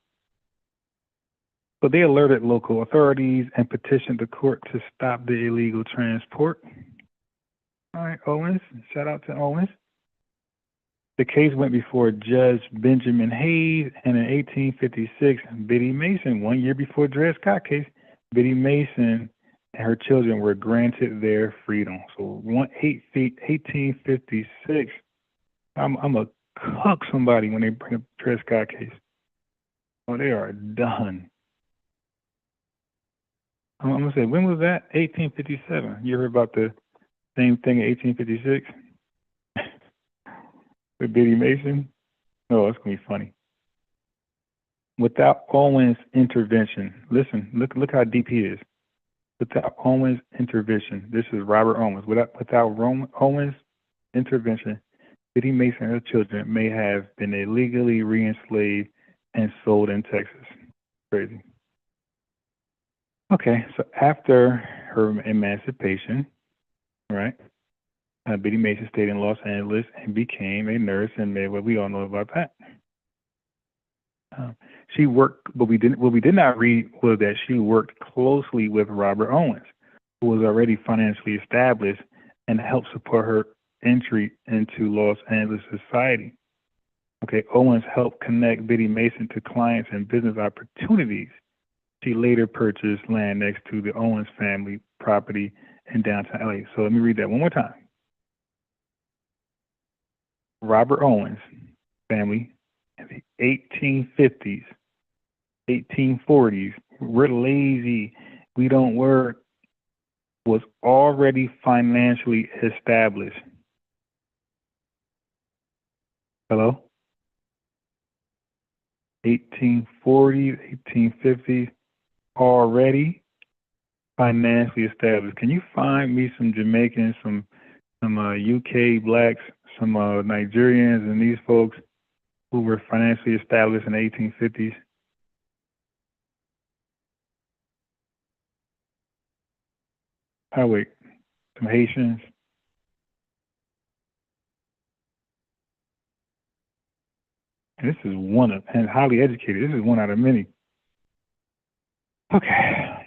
So they alerted local authorities and petitioned the court to stop the illegal transport. All right, Owens, shout out to Owens. The case went before Judge Benjamin Hayes, and in 1856, Biddy Mason, 1 year before Dred Scott case, Biddy Mason and her children were granted their freedom. So 1856, I'm a cuck somebody when they bring up Dred Scott case. Oh, they are done. I'm gonna say, when was that? 1857. You heard about the same thing in 1856 with Biddy Mason? Oh, it's gonna be funny. Without Owens' intervention, listen, look how deep he is. Without Owens' intervention, this is Robert Owens. Without Owens' intervention, Biddy Mason and her children may have been illegally re-enslaved and sold in Texas. Crazy. Okay, so after her emancipation, right, Biddy Mason stayed in Los Angeles and became a nurse and maid. Well, we all know about that. She worked, but what we did not read was that she worked closely with Robert Owens, who was already financially established, and helped support her entry into Los Angeles society. Okay, Owens helped connect Biddy Mason to clients and business opportunities. She later purchased land next to the Owens family property in downtown LA. So let me read that one more time. Robert Owens family in the 1850s, 1840s, we're lazy, we don't work, was already financially established. Hello? 1840s, 1850s, already financially established. Can you find me some Jamaicans, some UK blacks, some Nigerians, and these folks who were financially established in the 1850s? Oh, wait, some Haitians. And this is one of, and highly educated. This is one out of many. Okay.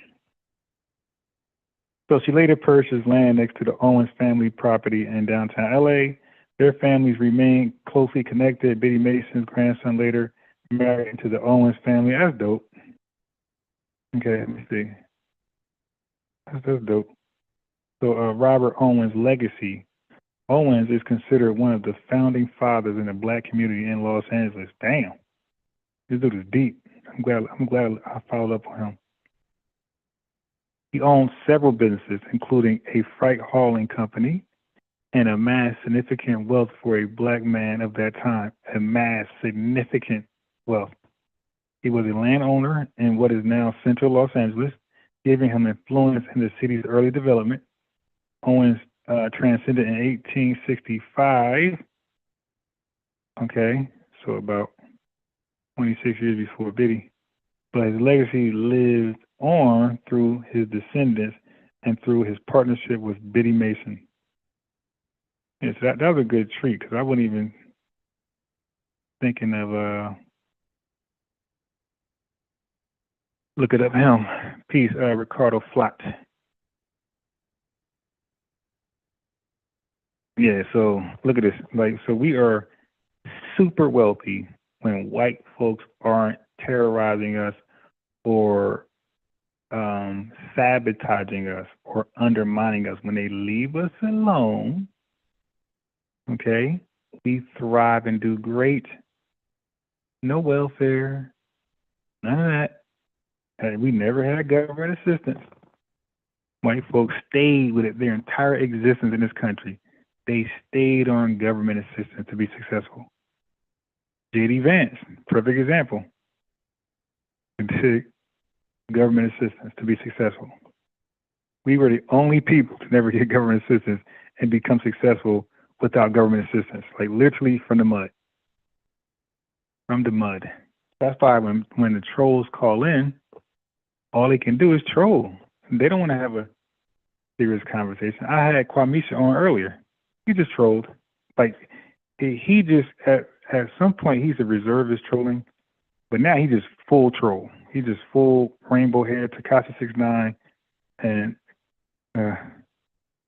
So she later purchased land next to the Owens family property in downtown LA. Their families remained closely connected. Biddy Mason's grandson later married into the Owens family. That's dope. Okay, let me see. That's dope. So Robert Owens' legacy. Owens is considered one of the founding fathers in the black community in Los Angeles. Damn, this dude is deep. I'm glad I followed up on him. He owned several businesses, including a freight hauling company, and amassed significant wealth for a black man of that time. Amassed significant wealth. He was a landowner in what is now central Los Angeles, giving him influence in the city's early development. Owens transcended in 1865. Okay, so about 26 years before Biddy. But his legacy lived on through his descendants and through his partnership with Biddy Mason. Yes, that was a good treat, because I wasn't even thinking of looking up him. Peace, Ricardo Flat. Yeah, so look at this. Like, so we are super wealthy when white folks aren't terrorizing us or sabotaging us or undermining us, when they leave us alone, okay, we thrive and do great. No welfare, none of that. And we never had government assistance. White folks stayed with it their entire existence in this country. They stayed on government assistance to be successful. J.D. Vance, perfect example. Government assistance to be successful. We were the only people to never get government assistance and become successful without government assistance, like literally from the mud. From the mud. That's why when the trolls call in, all they can do is troll. They don't want to have a serious conversation. I had Kwamisha on earlier. He just trolled. Like, he just, at some point, he's a reservist trolling, but now he just full troll. He just full rainbow hair, Takashi 6ix9ine, and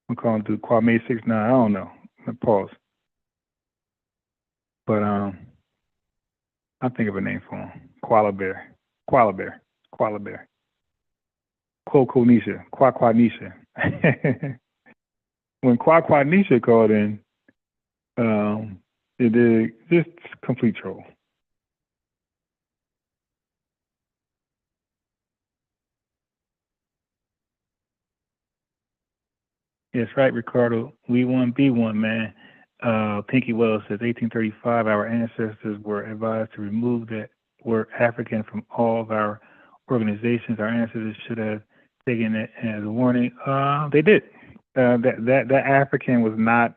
we call him Kwame 6ix9ine. I don't know. Pause. But I'll think of a name for him. Koala Bear. Nisha. Kwa Nisha. When Kwa Nisha called in, it did just complete troll. Yes, right, Ricardo. We one, be one, man. Pinky Wells says 1835, our ancestors were advised to remove that word African from all of our organizations. Our ancestors should have taken it as a warning. They did. That African was not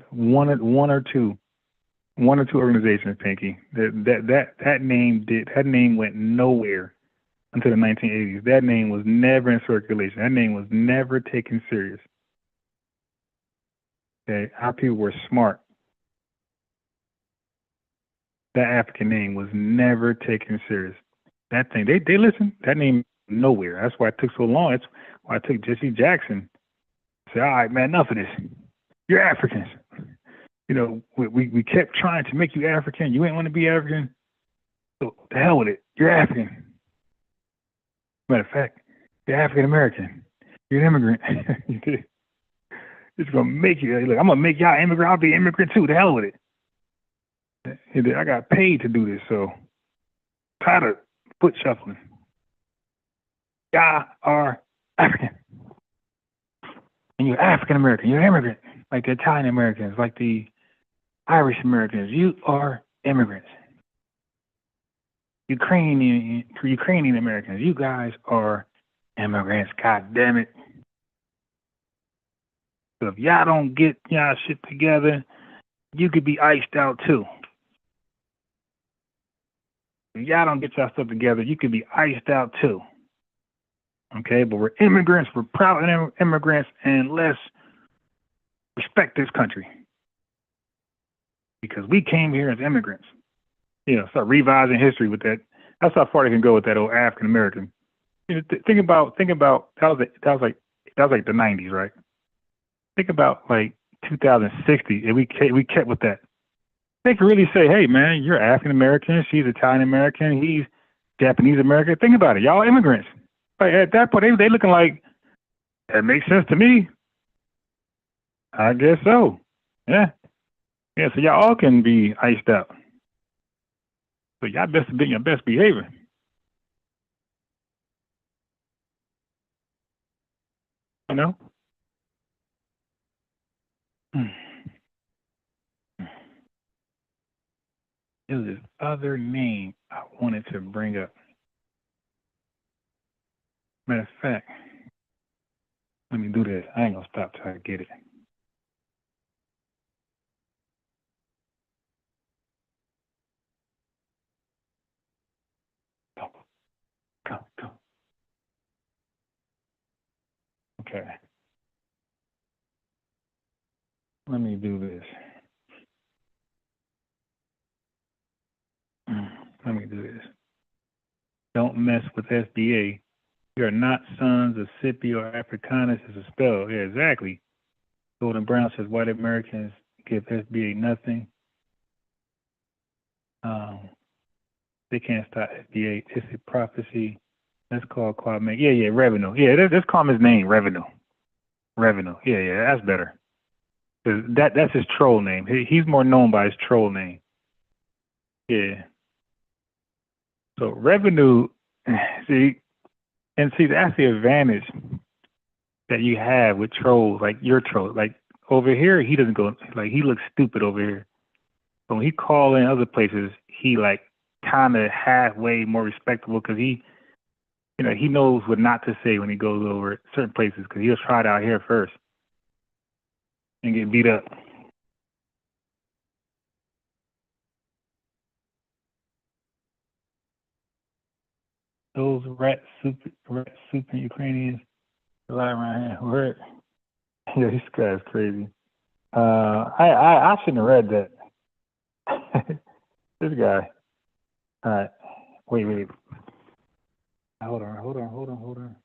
one or two organizations, Pinky. That name went nowhere until the 1980s. That name was never in circulation. That name was never taken serious. Okay, our people were smart. That African name was never taken serious. That thing, they listened. That name nowhere. That's why it took so long. That's why it took Jesse Jackson to say, all right, man, enough of this. You're Africans. You know, we kept trying to make you African. You ain't want to be African. So the hell with it. You're African. Matter of fact, you're African American. You're an immigrant. It's gonna make you. Look, I'm gonna make y'all immigrant. I'll be an immigrant too. The hell with it. I got paid to do this, so tired of foot shuffling. Y'all are African, and you're African American. You're an immigrant, like the Italian Americans, like the Irish Americans. You are immigrants. Ukrainian Americans. You guys are immigrants. God damn it. So if y'all don't get y'all shit together, you could be iced out too. If y'all don't get y'all stuff together, you could be iced out too. Okay, but we're immigrants, we're proud immigrants, and let's respect this country. Because we came here as immigrants. You know, start revising history with that. That's how far they can go with that old African American. You know, think about that was like the 90s, right? Think about like 2060, and we kept with that. They could really say, hey, man, you're African American, she's Italian American, he's Japanese American. Think about it. Y'all immigrants. Like, at that point, they looking like, that makes sense to me. I guess so. Yeah. Yeah, so y'all all can be iced out. So y'all best be your best behavior. You know? There's this other name I wanted to bring up. Matter of fact, let me do this. I ain't gonna stop till I get it. Go. Okay. Let me do this. Let me do this. Don't mess with FBA. We are not sons of Scipio or Africanus is a spell. Yeah, exactly. Golden Brown says white Americans give FBA nothing. They can't stop FBA. It's a prophecy That's called Kwame. Yeah, yeah, revenue. Yeah, let's call him his name, revenue. Revenue. Yeah, yeah, that's better. 'Cause that's his troll name. He's more known by his troll name. Yeah. So revenue, see, that's the advantage that you have with trolls, like your troll. Like over here, he doesn't go like he looks stupid over here. But when he call in other places, he like kind of halfway more respectable because he knows what not to say when he goes over certain places because he'll try it out here first and get beat up. Those rat super Ukrainians lie around here. Word. Yeah, this guy's crazy. I shouldn't have read that. This guy. All right. Wait. Hold on.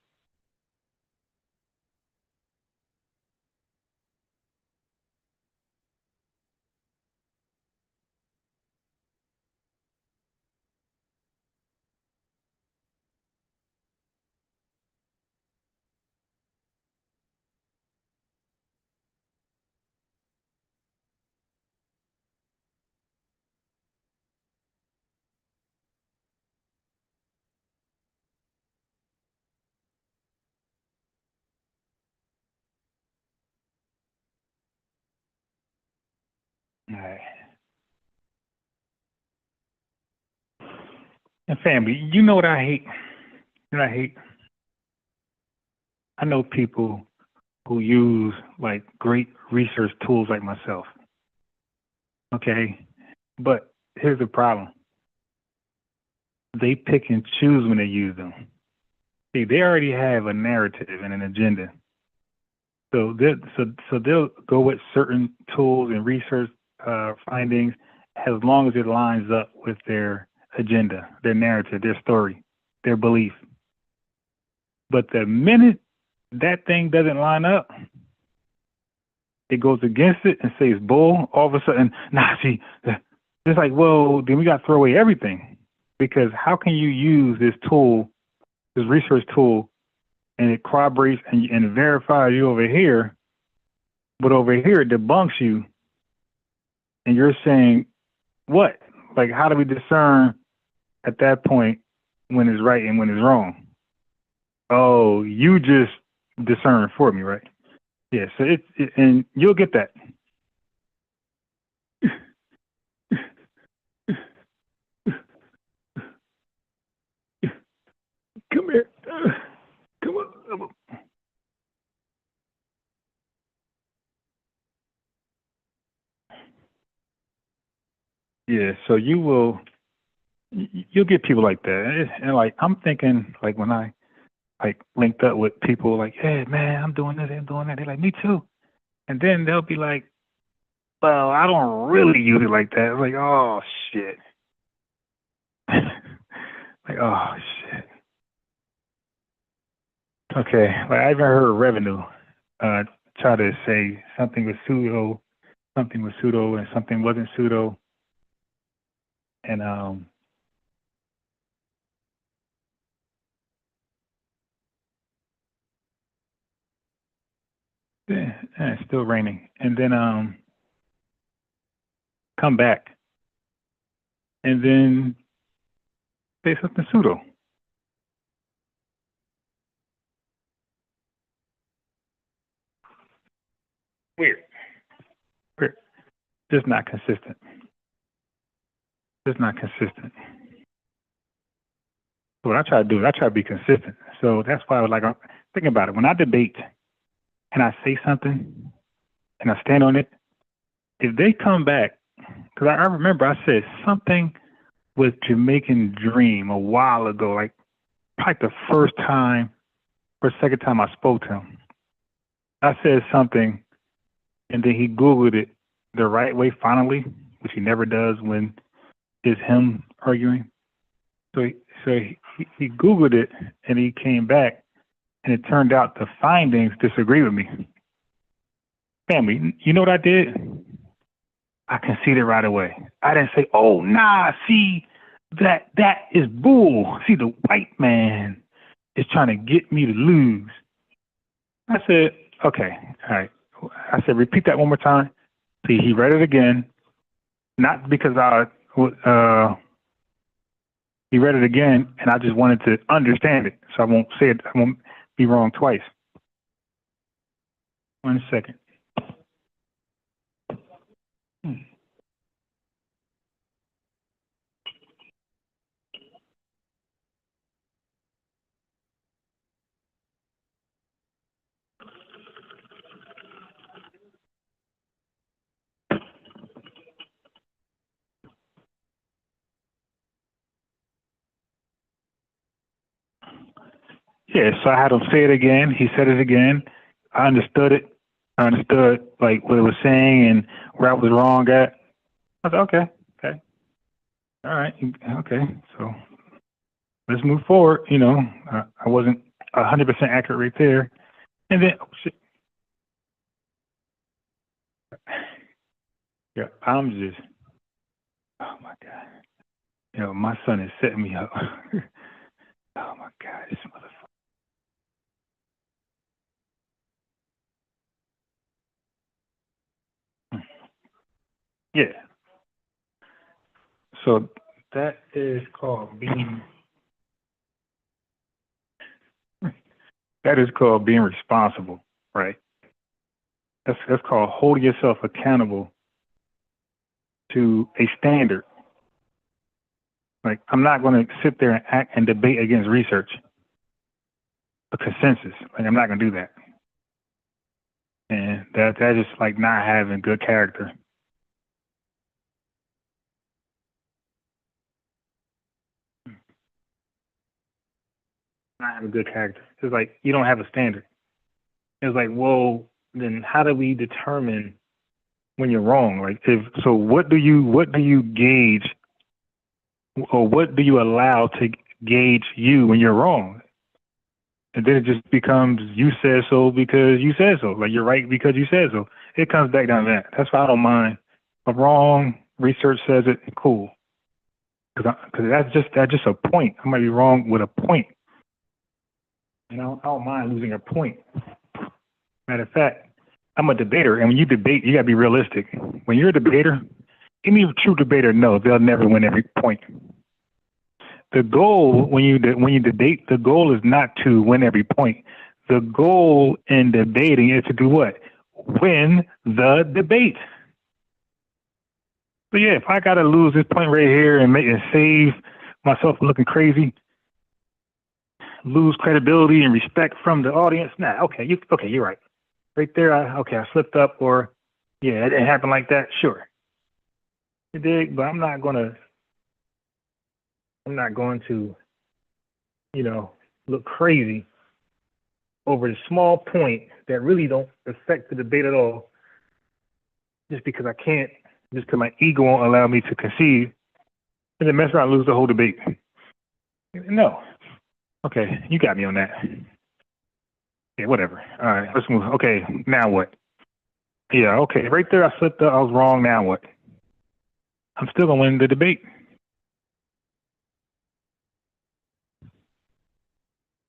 All right. And family, you know what I hate? You know what I hate? I know people who use like great research tools like myself. Okay. But here's the problem. They pick and choose when they use them. See, they already have a narrative and an agenda. So they'll go with certain tools and research findings as long as it lines up with their agenda, their narrative, their story, their belief. But the minute that thing doesn't line up, it goes against it and says bull. All of a sudden, see, it's like, well, then we got to throw away everything because how can you use this tool, this research tool, and it corroborates and verifies you over here, but over here it debunks you, and you're saying what? Like, how do we discern at that point when it's right and when it's wrong? Oh, you just discern for me, right? Yeah, so and you'll get that. Come here. Come on. Yeah, so you'll get people like that. And like I'm thinking like when I like linked up with people like, hey man, I'm doing this, I'm doing that. They're like, me too. And then they'll be like, well, I don't really use it like that. It's like, oh shit. Like, oh shit. Okay. Like I even heard revenue try to say something was pseudo, and something wasn't pseudo. And it's still raining. And then come back and then say something pseudo. Weird. Weird. Just not consistent. Just not consistent. So what I try to do is I try to be consistent. So that's why I was like, think about it. When I debate and I say something and I stand on it, if they come back, because I remember I said something with Jamaican Dream a while ago, like probably the first time or second time I spoke to him. I said something and then he Googled it the right way finally, which he never does when it's him arguing. So he Googled it and he came back and it turned out the findings disagree with me. Family, you know what I did? I conceded right away. I didn't say, oh, nah, see, that is bull. See, the white man is trying to get me to lose. I said, okay, all right. I said, repeat that one more time. See, he read it again, not because he read it again, and I just wanted to understand it, so I won't say it. I won't be wrong twice. 1 second. Yeah, so I had him say it again. He said it again. I understood it. I understood like what it was saying and where I was wrong at. I said, okay, all right, okay. So let's move forward. You know, I wasn't 100% accurate right there, and then yeah, I'm just, oh my God, you know, my son is setting me up. Oh my God, this motherfucker. Yeah. So that is called being responsible, right? That's called holding yourself accountable to a standard. Like I'm not going to sit there and act and debate against research, a consensus. Like I'm not going to do that, and that's just like not having good character. Not having good character. It's like you don't have a standard. It's like, well, then how do we determine when you're wrong? Like, if so, what do you gauge, or what do you allow to gauge you when you're wrong? And then it just becomes you said so because you said so. Like you're right because you said so. It comes back down to that. That's why I don't mind. If I'm wrong, research says it, cool. Because that's just a point. I might be wrong with a point. You know, I don't mind losing a point. Matter of fact, I'm a debater, and when you debate, you gotta be realistic. When you're a debater, any true debater knows they'll never win every point. The goal when you debate, the goal is not to win every point. The goal in debating is to do what? Win the debate. So yeah, if I gotta lose this point right here and save myself from looking crazy, lose credibility and respect from the audience, you're right. Right there, I slipped up, or yeah, it didn't happen like that. Sure, you dig, but I'm not going to, you know, look crazy over the small point that really don't affect the debate at all, just because my ego won't allow me to concede, and then mess around and lose the whole debate. No. Okay, you got me on that. Yeah, whatever. All right, let's move. Okay, now what? Yeah, okay, right there I slipped up. I was wrong. Now what? I'm still gonna win the debate.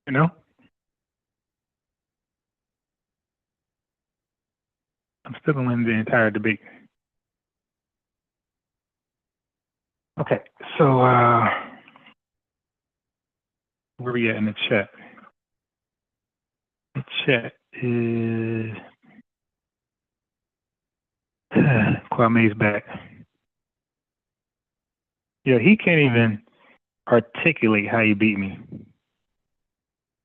You know? I'm still gonna win the entire debate. Okay, so where we at in the chat? The chat is Kwame's back. Yeah, he can't even articulate how you beat me.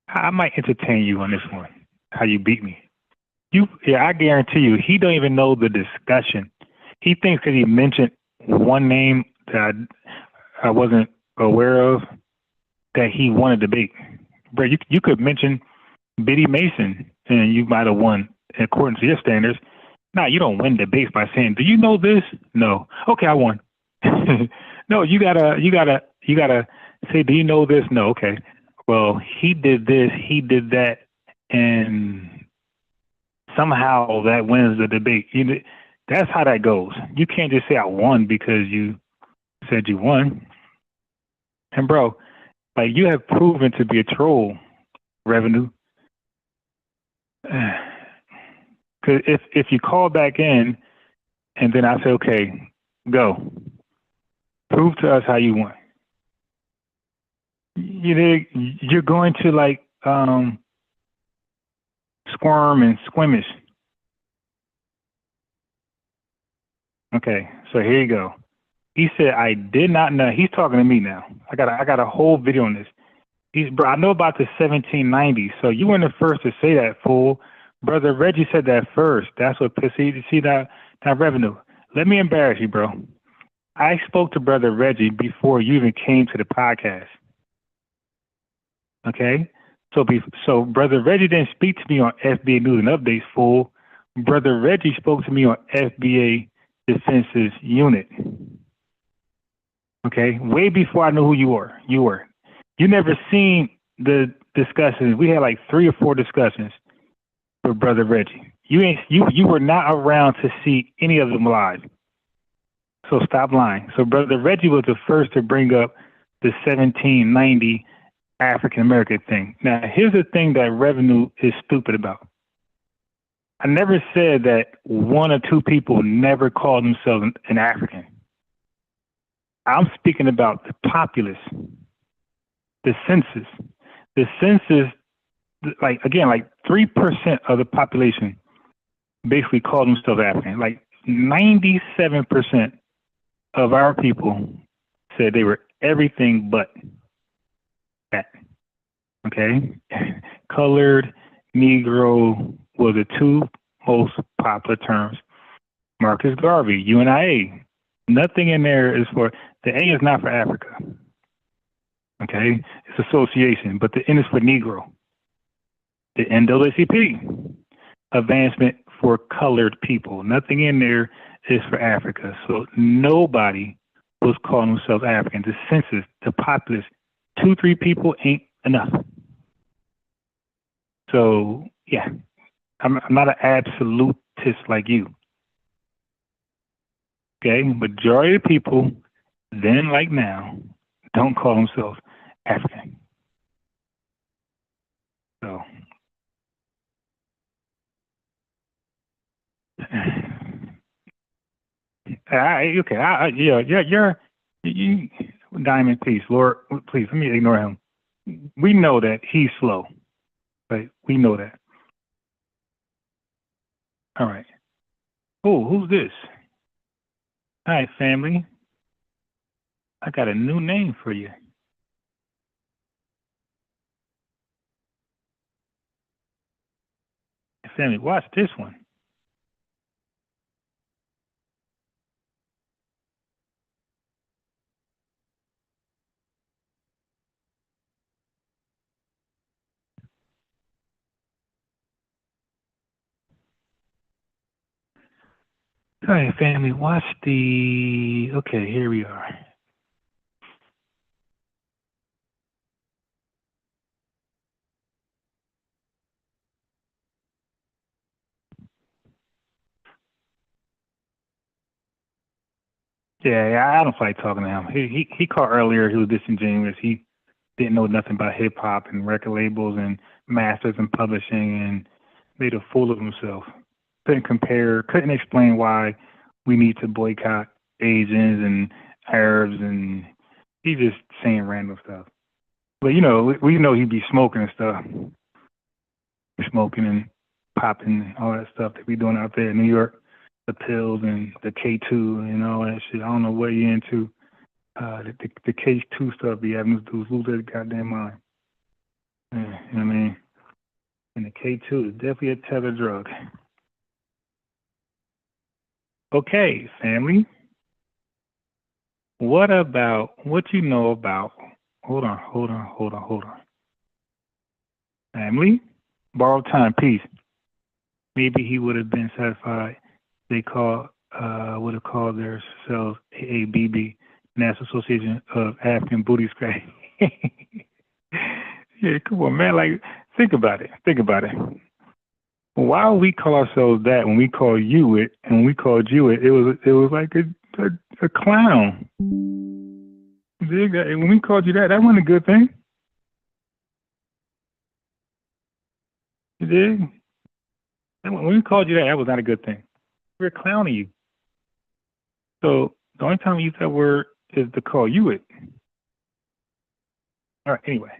I might entertain you on this one. How you beat me. I guarantee you, he don't even know the discussion. He thinks because he mentioned one name that I wasn't aware of, that he won a debate. Bro, you could mention Biddy Mason and you might have won according to your standards. Nah, you don't win debates by saying, "Do you know this?" No. Okay, I won. No, you gotta say, "Do you know this?" No. Okay. Well, he did this, he did that, and somehow that wins the debate. That's how that goes. You can't just say I won because you said you won. And bro, like you have proven to be a troll revenue. Because if you call back in and then I say, okay, go, prove to us how you want. You're going to like squirm and squimish. Okay, so here you go. He said, I did not know. He's talking to me now. I got a whole video on this. Bro, I know about the 1790s, so you weren't the first to say that, fool. Brother Reggie said that first. That's what see that revenue. Let me embarrass you, bro. I spoke to Brother Reggie before you even came to the podcast. Okay? So Brother Reggie didn't speak to me on FBA News and Updates, fool. Brother Reggie spoke to me on FBA Defenses Unit. Okay? Way before I knew who you were. You never seen the discussions. We had like 3 or 4 discussions with Brother Reggie. You were not around to see any of them live. So stop lying. So Brother Reggie was the first to bring up the 1790 African American thing. Now, here's the thing that revenue is stupid about. I never said that 1 or 2 people never called themselves an African. I'm speaking about the populace, the census. The census, like 3% of the population basically called themselves African. Like 97% of our people said they were everything but that. Okay? Colored, Negro were the 2 most popular terms. Marcus Garvey, UNIA. Nothing in there is for, the A is not for Africa. Okay? It's association, but the N is for Negro. The NAACP, advancement for colored people. Nothing in there is for Africa. So nobody was calling themselves African. The census, the populace, 2-3 people ain't enough. So yeah, I'm not an absolutist like you. Okay, majority of people, then like now, don't call themselves African. So you, Diamond, please, Lord, please, let me ignore him. We know that he's slow, right? We know that. All right. Oh, who's this? Hi, family. I got a new name for you. Family, watch this one. All right, family, watch the... Okay, here we are. Yeah, I don't like talking to him. He called earlier. He was disingenuous. He didn't know nothing about hip hop and record labels and masters and publishing, and made a fool of himself. Couldn't compare. Couldn't explain why we need to boycott Asians and Arabs, and he just saying random stuff. But we know he'd be smoking and stuff, smoking and popping and all that stuff that we doing out there in New York. The pills and the K2 and all that shit. I don't know what you're into. The K2 stuff be having these dudes lose their goddamn mind. Yeah, you know what I mean? And the K2 is definitely a tether drug. Okay, family. What you know about, hold on. Family, borrowed time, peace. Maybe he would have been satisfied. They would have called themselves AABB, National Association of African Booty Scratch. Yeah, come on, man. Like, think about it. Why would we call ourselves that when we call you it, and when we called you it, it was like a clown. And when we called you that wasn't a good thing. You did? And when we called you that was not a good thing. We were clowning you. So the only time we use that word is to call you it. All right, anyway.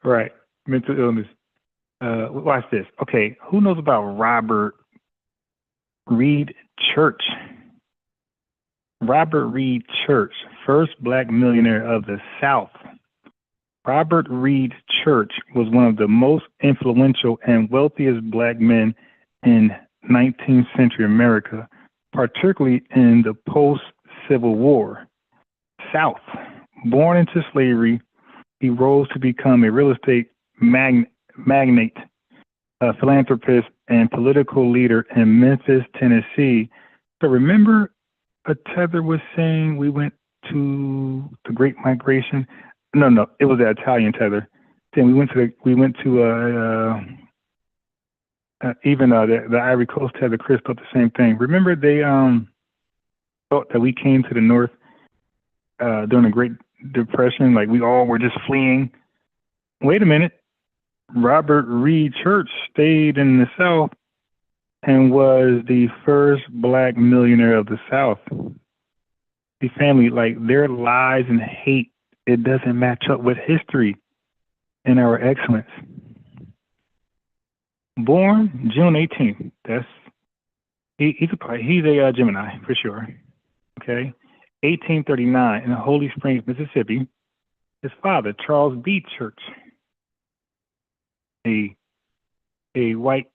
Right, mental illness. Watch this. Okay, who knows about Robert Reed Church? Robert Reed Church, first black millionaire of the South. Robert Reed Church was one of the most influential and wealthiest black men in 19th century America, particularly in the post-Civil War South. Born into slavery, he rose to become a real estate magnate, a philanthropist, and political leader in Memphis, Tennessee. So remember, a tether was saying we went to the Great Migration. No, it was the Italian tether. Then we went to even the Ivory Coast tether. Chris thought the same thing. Remember, they thought that we came to the North during the Great Depression, like we all were just fleeing. Wait a minute. Robert Reed Church stayed in the South and was the first black millionaire of the South. The family, like their lies and hate, it doesn't match up with history and our excellence. Born June 18th. He's a Gemini for sure. Okay, 1839 in Holy Springs, Mississippi. His father, Charles B. Church, a white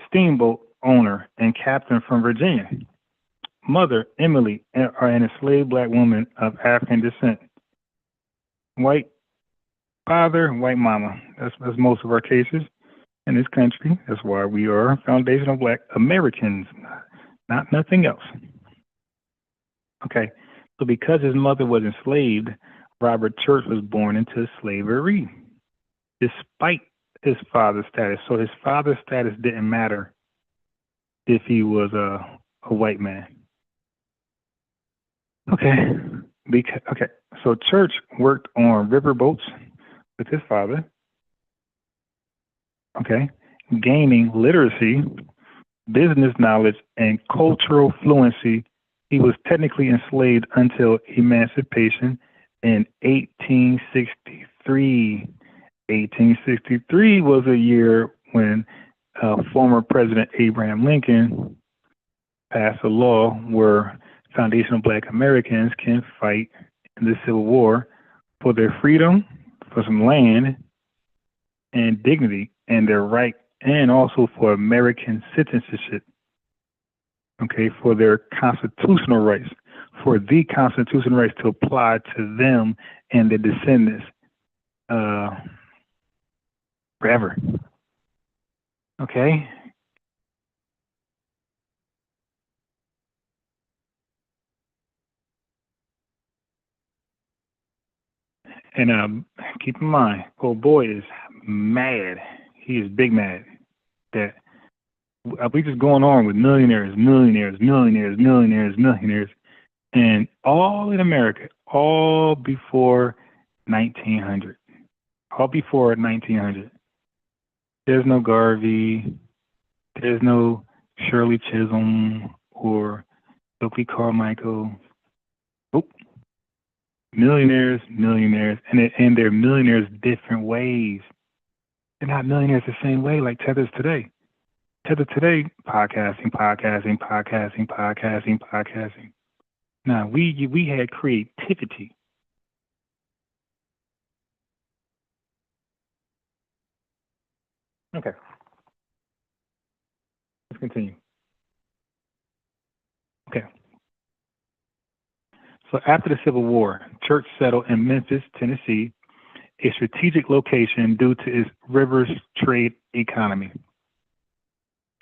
steamboat owner and captain from Virginia. Mother, Emily, an enslaved black woman of African descent. White father, white mama. That's most of our cases in this country. That's why we are foundational black Americans, not nothing else. Okay, so because his mother was enslaved, Robert Church was born into slavery, despite his father's status. So his father's status didn't matter if he was a white man. Okay. So Church worked on river boats with his father. Okay. Gaining literacy, business knowledge, and cultural fluency. He was technically enslaved until emancipation in 1863. 1863 was a year when former President Abraham Lincoln passed a law where foundational black Americans can fight in the Civil War for their freedom, for some land and dignity and their right, and also for American citizenship. Okay, for their constitutional rights, for the constitutional rights to apply to them and their descendants forever. Okay. And keep in mind, old boy is mad. He is big mad that we just going on with millionaires, and all in America, all before 1900. All before 1900. There's no Garvey, there's no Shirley Chisholm or Stokely Carmichael. Nope. Millionaires, and they're millionaires different ways. They're not millionaires the same way like Tether's today. Tether today, podcasting. Now we had creativity. Okay. Let's continue. Okay. So after the Civil War, Church settled in Memphis, Tennessee, a strategic location due to its rivers trade economy.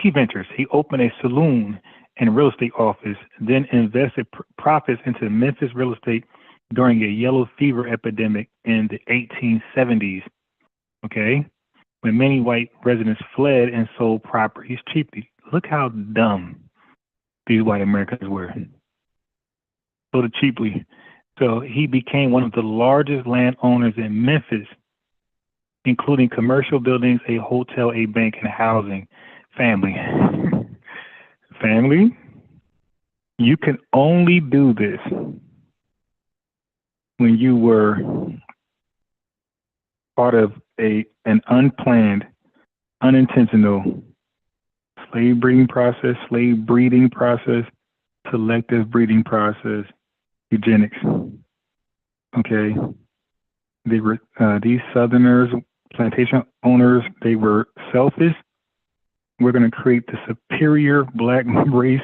Key ventures: he opened a saloon and real estate office, then invested profits into Memphis real estate during a yellow fever epidemic in the 1870s. Okay, when many white residents fled and sold properties cheaply. Look how dumb these white Americans were. sold it cheaply. So he became one of the largest landowners in Memphis, including commercial buildings, a hotel, a bank, and housing. Family. Family, you can only do this when you were part of an unplanned, unintentional slave breeding process, selective breeding process, eugenics. Okay, they were these Southerners, plantation owners. They were selfish. We're going to create the superior black race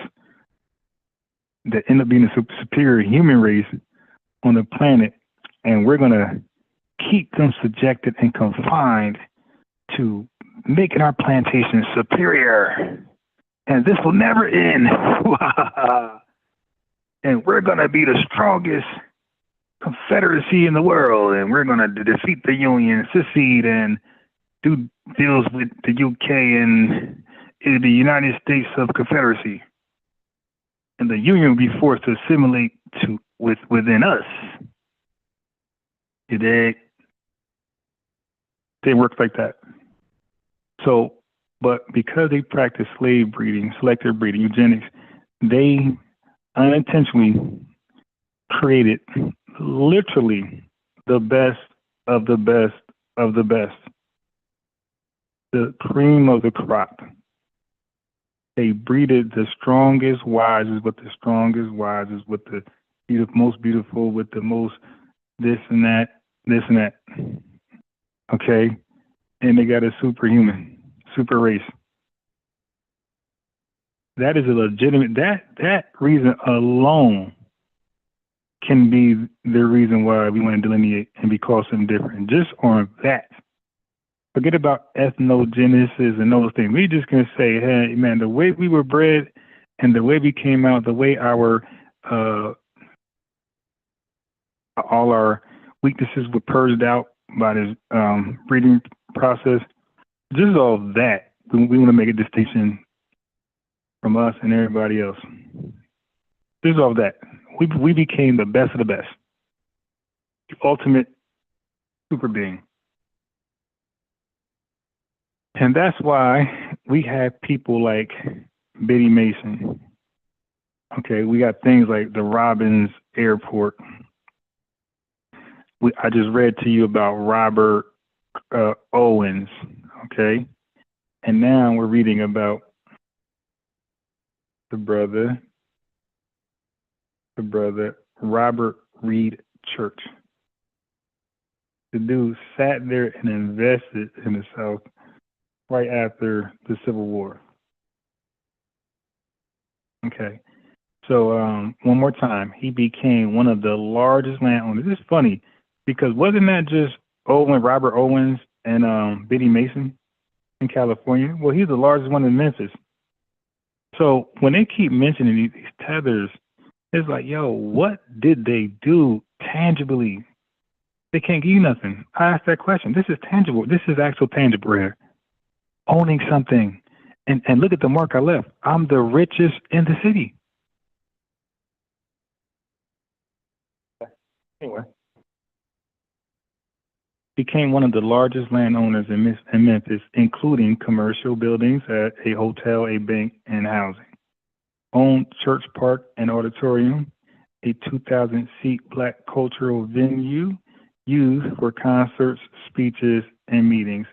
that end up being the superior human race on the planet, and we're going to keep them subjected and confined to making our plantations superior. And this will never end. And we're going to be the strongest confederacy in the world, and we're going to defeat the Union, secede, and do deals with the UK and the United States of Confederacy. And the Union will be forced to assimilate within us. It works like that. So, but because they practice slave breeding, selective breeding, eugenics, they unintentionally created literally the best of the best of the best, the cream of the crop. They breeded the strongest, wisest, with the strongest, wisest, with the most beautiful, with the most this and that. Okay? And they got a super race. That is a legitimate, that reason alone can be the reason why we want to delineate and be called something different. Just on that. Forget about ethnogenesis and those things. We just can say, hey, man, the way we were bred and the way we came out, the way our all our weaknesses were purged out by this breeding process. Just all that, we want to make a distinction from us and everybody else. Just all that. We became the best of the best. The ultimate super being. And that's why we have people like Biddy Mason. Okay, we got things like the Robbins Airport. I just read to you about Robert Owens, okay? And now we're reading about the brother Robert Reed Church. The dude sat there and invested in the South right after the Civil War. Okay. So one more time, he became one of the largest landowners. This is funny because wasn't that just Robert Owens and Biddy Mason in California? Well, he's the largest one in Memphis. So when they keep mentioning these tethers, it's like, yo, what did they do tangibly? They can't give you nothing. I asked that question. This is tangible. This is actual tangible here. Owning something. And look at the mark I left. I'm the richest in the city. Anyway. Became one of the largest landowners in Memphis, including commercial buildings, a hotel, a bank, and housing. Owned Church Park and Auditorium, a 2,000-seat black cultural venue used for concerts, speeches, and meetings.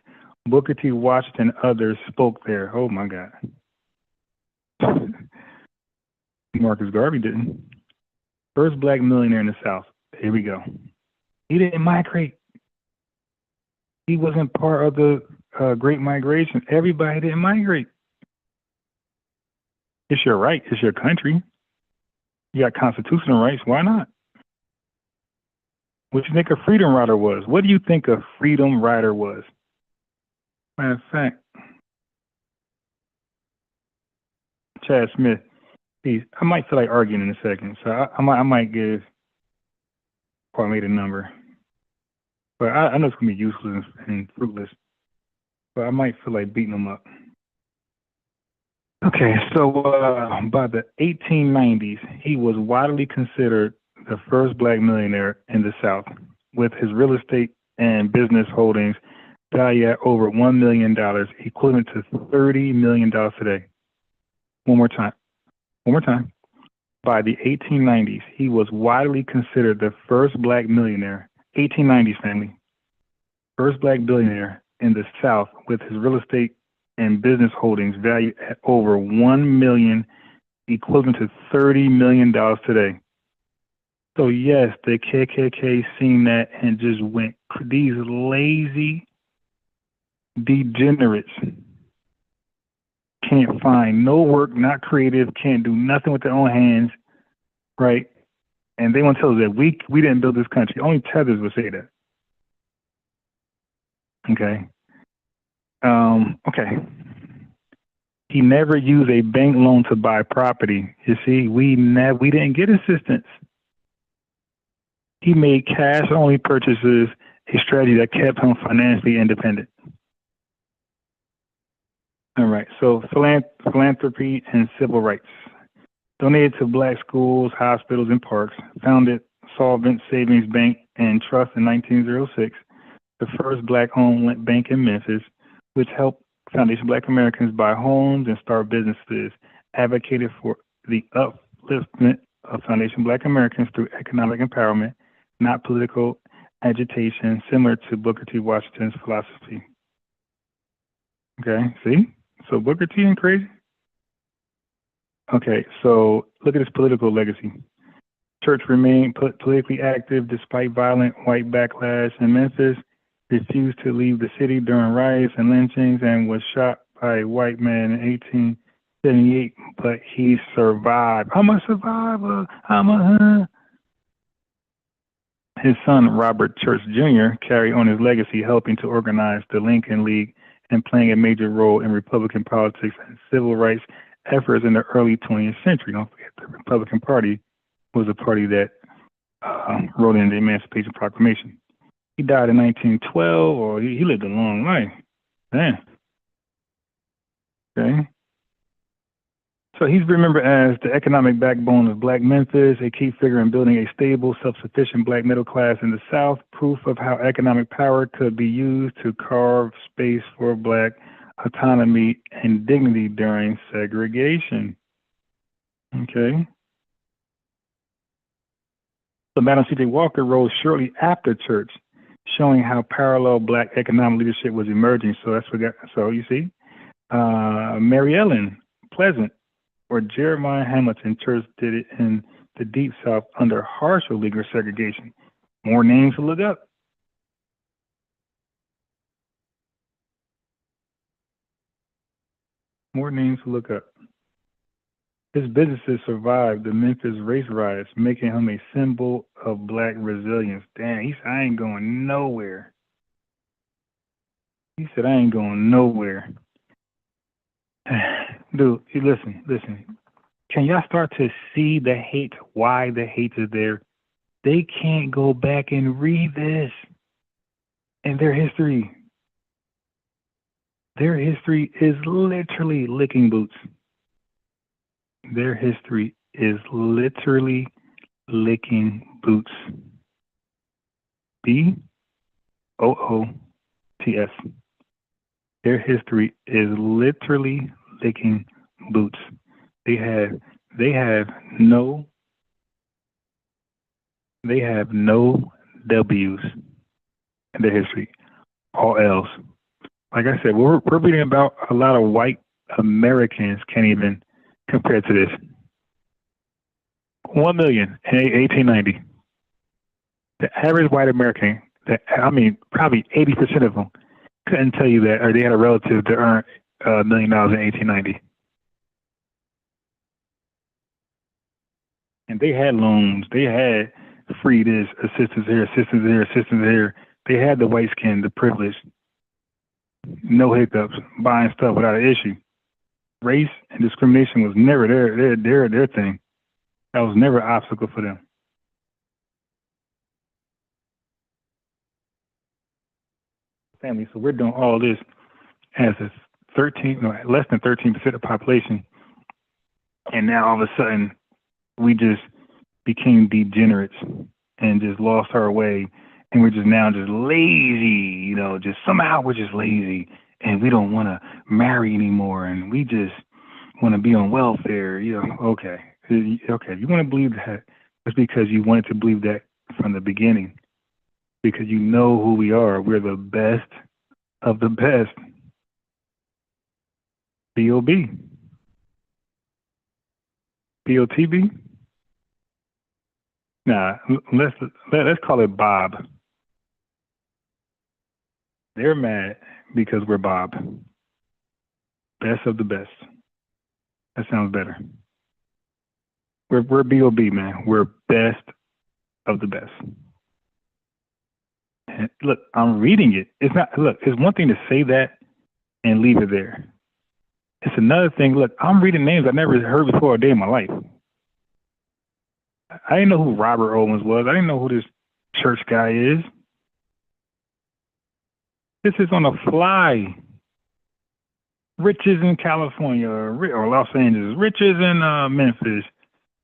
Booker T. Washington and others spoke there. Oh, my God. Marcus Garvey didn't. First black millionaire in the South. Here we go. He didn't migrate. He wasn't part of the Great Migration. Everybody didn't migrate. It's your right. It's your country. You got constitutional rights. Why not? What do you think a freedom rider was? What do you think a freedom rider was? Matter of fact, Chad Smith, I might feel like arguing in a second, so I might give, or I made a number. But I know it's going to be useless and fruitless, but I might feel like beating them up. Okay, so by the 1890s, he was widely considered the first black millionaire in the South, with his real estate and business holdings valued at over $1 million, equivalent to $30 million today. One more time. By the 1890s, he was widely considered the first black millionaire, 1890s family, first black billionaire in the South, with his real estate and business holdings valued at over $1 million, equivalent to $30 million today. So yes, the KKK seen that and just went, these lazy degenerates can't find no work, not creative, can't do nothing with their own hands, right? And they want to tell us that we didn't build this country. Only tethers would say that. Okay. Okay. He never used a bank loan to buy property. You see, we didn't get assistance. He made cash-only purchases, a strategy that kept him financially independent. All right, so philanthropy and civil rights. Donated to black schools, hospitals, and parks. Founded Solvent Savings Bank and Trust in 1906, the first black-owned bank in Memphis, which helped Foundation Black Americans buy homes and start businesses. Advocated for the upliftment of Foundation Black Americans through economic empowerment, not political agitation, similar to Booker T. Washington's philosophy. Okay, see? So Booker T ain't crazy. Okay, so look at his political legacy. Church remained politically active despite violent white backlash in Memphis, refused to leave the city during riots and lynchings, and was shot by a white man in 1878, but he survived. I'm a survivor. His son, Robert Church Jr., carried on his legacy, helping to organize the Lincoln League and playing a major role in Republican politics and civil rights efforts in the early 20th century. Don't forget, the Republican Party was a party that wrote in the Emancipation Proclamation. He died in 1912, or he lived a long life. Man. Okay. So he's remembered as the economic backbone of Black Memphis, a key figure in building a stable, self-sufficient Black middle class in the South, proof of how economic power could be used to carve space for Black autonomy and dignity during segregation. Okay. So Madam C.J. Walker rose shortly after Church, showing how parallel Black economic leadership was emerging. So that's what. So you see, Mary Ellen Pleasant or Jeremiah Hamilton. Church did it in the Deep South under harsher legal segregation. More names to look up. More names to look up. His businesses survived the Memphis race riots, making him a symbol of Black resilience. Damn, he said, I ain't going nowhere. He said, I ain't going nowhere. Dude, listen. Can y'all start to see the hate, why the hate is there? They can't go back and read this in their history. Their history is literally licking boots. Their history is literally licking boots. B-O-O-T-S. Their history is literally licking boots. They have no W's in their history. All L's. Like I said, we're reading about a lot of white Americans can't even compare to this. 1 million in 1890. The average white American, probably 80% of them couldn't tell you that, or they had a relative that earned $1 million in 1890. And they had loans. They had free this, assistance here, assistance there, assistance there. They had the white skin, the privilege, no hiccups, buying stuff without an issue. Race and discrimination was never their thing. That was never an obstacle for them. Family. So we're doing all this as less than 13% of the population, and now all of a sudden we just became degenerates and just lost our way, and we're just now just lazy, just somehow we're just lazy, and we don't want to marry anymore, and we just want to be on welfare. Okay, if you want to believe that, it's because you wanted to believe that from the beginning, because you know who we are. We're the best of the best. B.O.B. B.O.T.B. Nah, let's call it Bob. They're mad because we're Bob. Best of the best. That sounds better. We're B.O.B., man. We're best of the best. And look, I'm reading it. It's one thing to say that and leave it there. It's another thing. Look, I'm reading names I never heard before a day in my life. I didn't know who Robert Owens was. I didn't know who this church guy is. This is on the fly. Riches in California or Los Angeles. Riches in Memphis.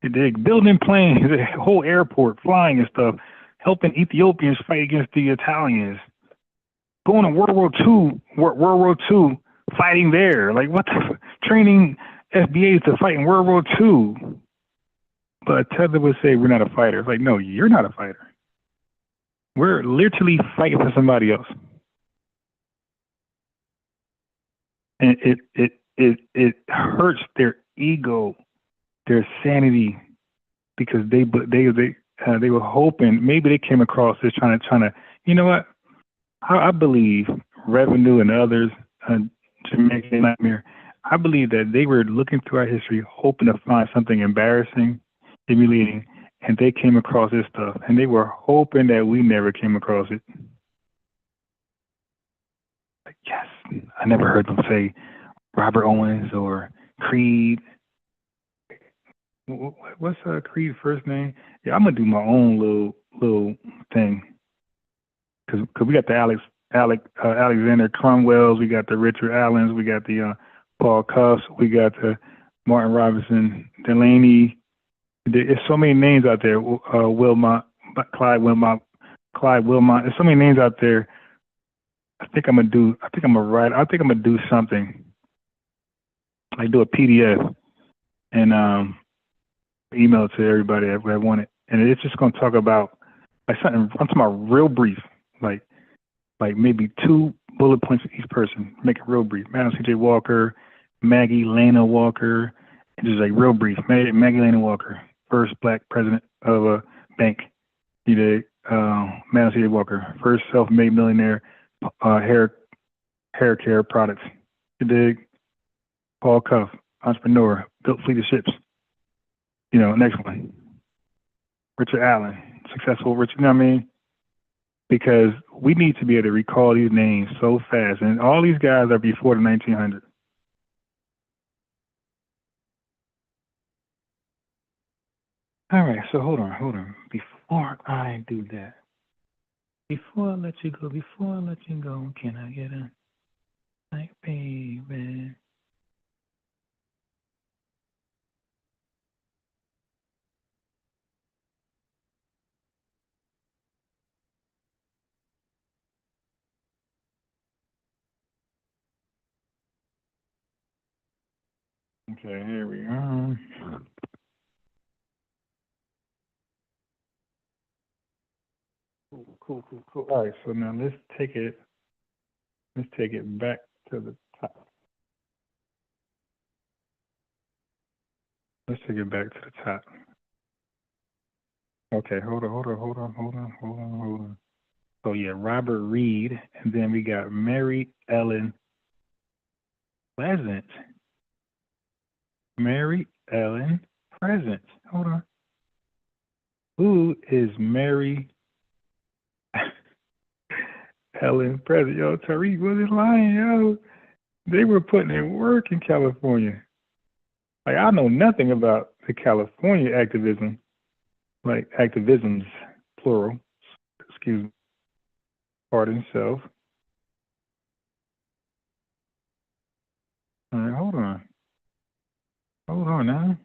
They're building planes, the whole airport, flying and stuff, helping Ethiopians fight against the Italians. Going to World War II, fighting there. Like, what the training FBAs to fight in World War II. But Tether would say we're not a fighter. It's like, no, you're not a fighter. We're literally fighting for somebody else. And it hurts their ego, their sanity, because they were hoping maybe they came across this trying to you know what, I believe Revenue and others, Jamaican Nightmare, I believe that they were looking through our history hoping to find something embarrassing, humiliating, and they came across this stuff, and they were hoping that we never came across it. Like, yes, I never heard them say Robert Owens or Creed. What's Creed's first name? Yeah, I'm gonna do my own little thing, cause we got the Alexander Cromwells, we got the Richard Allens, we got the Paul Cuffs, we got the Martin Robinson Delaney. There's so many names out there. Clyde Wilmot. There's so many names out there. I think I'm gonna do something. I do a PDF and email it to everybody that want it, and it's just gonna talk about like something. I'm talking about real brief, like maybe 2 bullet points for each person. Make it real brief. Madam C.J. Walker, Maggie Lena Walker. It's just like real brief. Maggie Lena Walker, first black president of a bank. Madam C.J. Walker, first self-made millionaire, hair care products. You dig? Paul Cuff, entrepreneur, built fleet of ships. Next one. Richard Allen, successful Richard, you know what I mean? Because we need to be able to recall these names so fast. And all these guys are before the 1900s. All right, so hold on. Before I do that, before I let you go, can I get a like, baby? Okay, here we are. Cool. All right, so now let's take it back to the top. Let's take it back to the top. Okay, hold on. So yeah, Robert Reed, and then we got Mary Ellen Pleasant. Mary Ellen Pleasant. Hold on. Who is Mary Ellen Pleasant? Yo, Tariq wasn't lying, yo. They were putting in work in California. Like, I know nothing about the California activism, like activisms, plural. Excuse me. Pardon self. All right, hold on. Hold on now.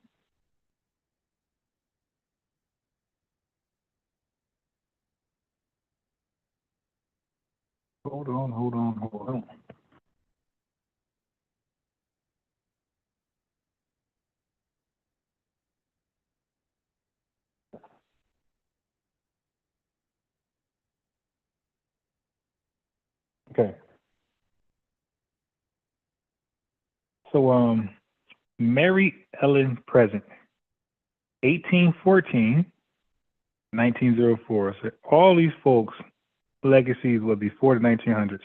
Hold on, hold on, hold on. Okay. So, Mary Ellen Present, 1814, 1904. So all these folks' legacies were before the 1900s.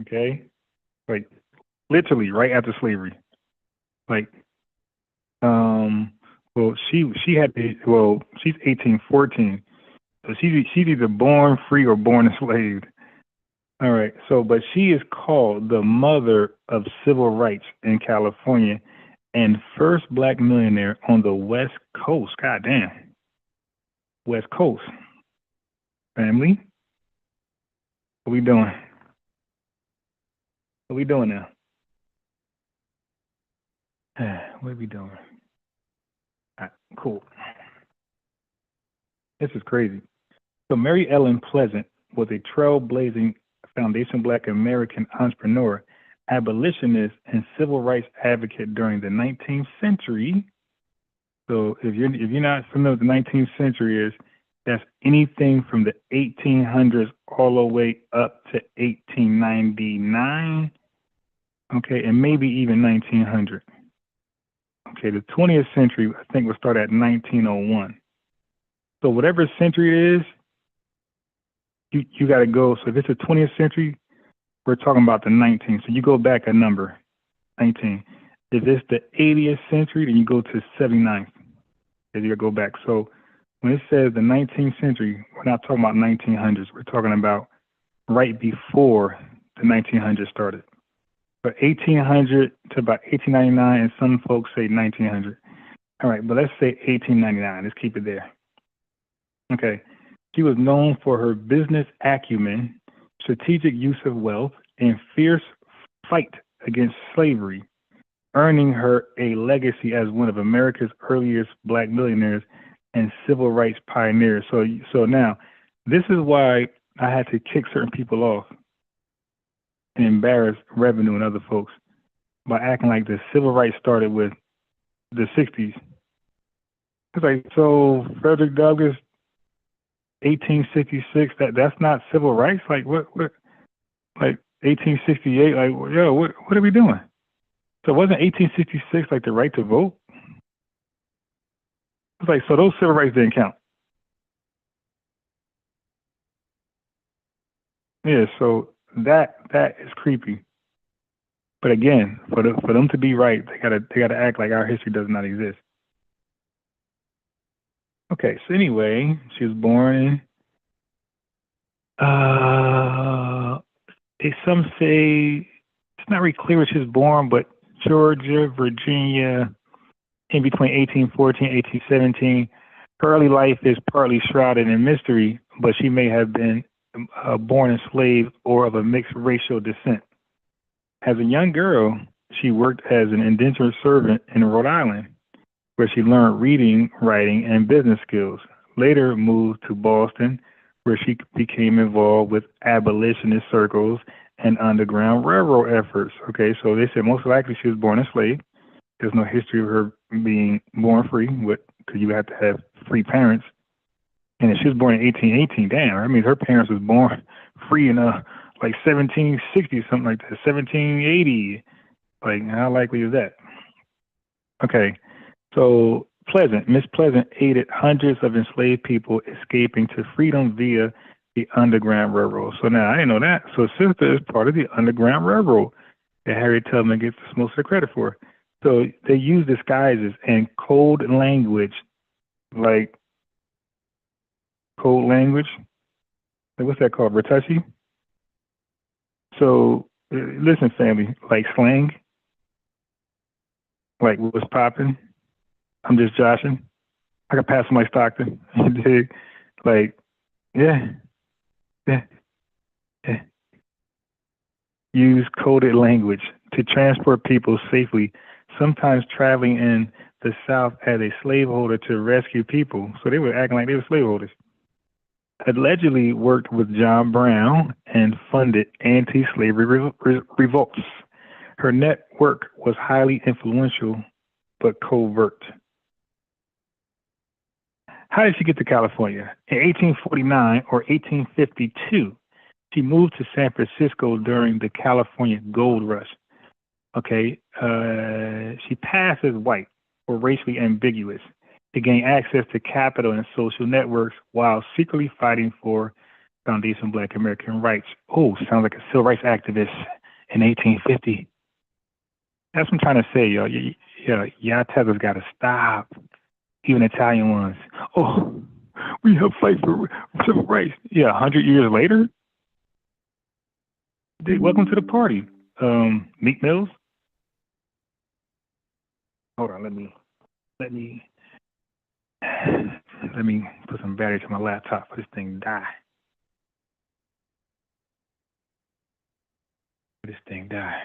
Okay, like literally right after slavery. Like, well, she had the well, she's 1814, so she's either born free or born enslaved. All right, so but she is called the mother of civil rights in California and first black millionaire on the West Coast. God damn, West Coast family. What we doing? What we doing now? What are we doing? All right, cool. This is crazy. So Mary Ellen Pleasant was a trailblazing foundation Black American entrepreneur, abolitionist, and civil rights advocate during the 19th century. So if you're not familiar with the 19th century is, that's anything from the 1800s all the way up to 1899. Okay, and maybe even 1900. Okay, the 20th century I think will start at 1901. So whatever century it is, you got to go. So if it's the 20th century, we're talking about the 19th. So you go back a number, 19. If it's the 80th century, then you go to 79th. As you go back. So when it says the 19th century, we're not talking about 1900s. We're talking about right before the 1900s started. But 1800 to about 1899, and some folks say 1900. All right, but let's say 1899. Let's keep it there. Okay. She was known for her business acumen, strategic use of wealth, and fierce fight against slavery, earning her a legacy as one of America's earliest Black millionaires and civil rights pioneers. So now, this is why I had to kick certain people off and embarrass Revenue and other folks by acting like the civil rights started with the 60s. It's like, so Frederick Douglass, 1866, that's not civil rights? Like, what like 1868, like, yo, what are we doing? So wasn't 1866 like the right to vote? It's like, so those civil rights didn't count. Yeah, so that is creepy. But again, for them to be right, they gotta act like our history does not exist. Okay, so anyway, she was born in some say it's not really clear where she was born, but Georgia, Virginia, in between 1814 and 1817. Her early life is partly shrouded in mystery, but she may have been born enslaved or of a mixed racial descent. As a young girl, she worked as an indentured servant in Rhode Island, where she learned reading, writing, and business skills. Later moved to Boston, where she became involved with abolitionist circles and Underground Railroad efforts. Okay, so they said most likely she was born enslaved. There's no history of her being born free, because you have to have free parents. And if she was born in 1818, damn, I mean, her parents was born free in like 1760, something like that, 1780. Like, how likely is that? Okay, so Miss Pleasant aided hundreds of enslaved people escaping to freedom via the Underground Railroad. So now I didn't know that. So sister is part of the Underground Railroad that Harriet Tubman gets most of the credit for. So they use disguises and code language, like code language. What's that called? Ratushi? So listen, family, like slang, like what's popping. I'm just joshing. I could pass my Stockton. Like, yeah, yeah, yeah. Use coded language to transport people safely, sometimes traveling in the South as a slaveholder to rescue people. So they were acting like they were slaveholders. allegedly worked with John Brown and funded anti-slavery revolts. Her network was highly influential but covert. How did she get to California? In 1849 or 1852, she moved to San Francisco during the California Gold Rush. Okay, she passed as white or racially ambiguous to gain access to capital and social networks while secretly fighting for foundational Black American rights. Oh, sounds like a civil rights activist in 1850. That's what I'm trying to say, y'all. Y'all tethers got to stop. Even Italian ones. Oh, we help fight for civil rights. Yeah, 100 years later. Welcome to the party. Meat Mills. Hold on, let me put some battery to my laptop for this thing die. This thing die.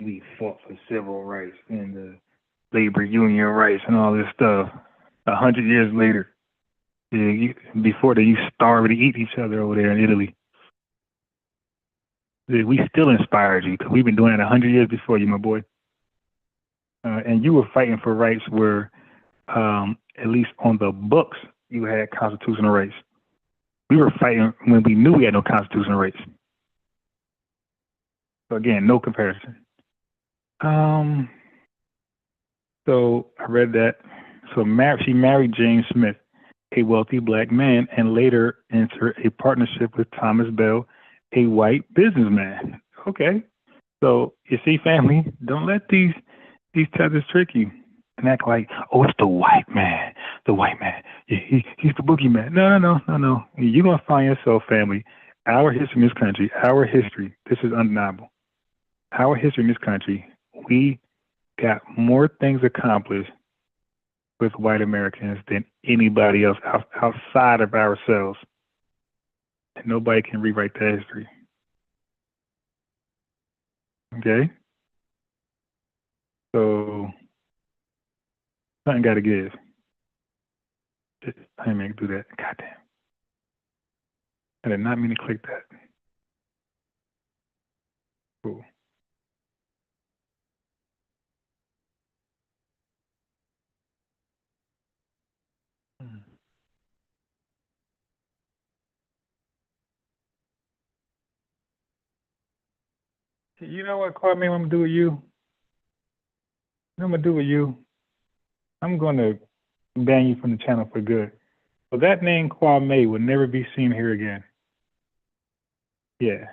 We fought for civil rights and the labor union rights and all this stuff. 100 years later, before they used to starve to eat each other over there in Italy. We still inspired you because we've been doing it 100 years before you, my boy. And you were fighting for rights where, at least on the books, you had constitutional rights. We were fighting when we knew we had no constitutional rights. So again, no comparison. So I read that. So she married James Smith, a wealthy Black man, and later entered a partnership with Thomas Bell, a white businessman. Okay. So you see, family, don't let these tethers trick you and act like, oh, it's the white man. The white man. He's the boogeyman. No. You're going to find yourself, family. Our history in this country, this is undeniable. Our history in this country, we got more things accomplished with white Americans than anybody else outside of ourselves. And nobody can rewrite that history. Okay? So, something got to give. I didn't mean to do that. Goddamn. I did not mean to click that. Cool. You know what, Kwame, I'm going to do with you? I'm going to do with you. I'm going to ban you from the channel for good. So that name Kwame will never be seen here again. Yeah.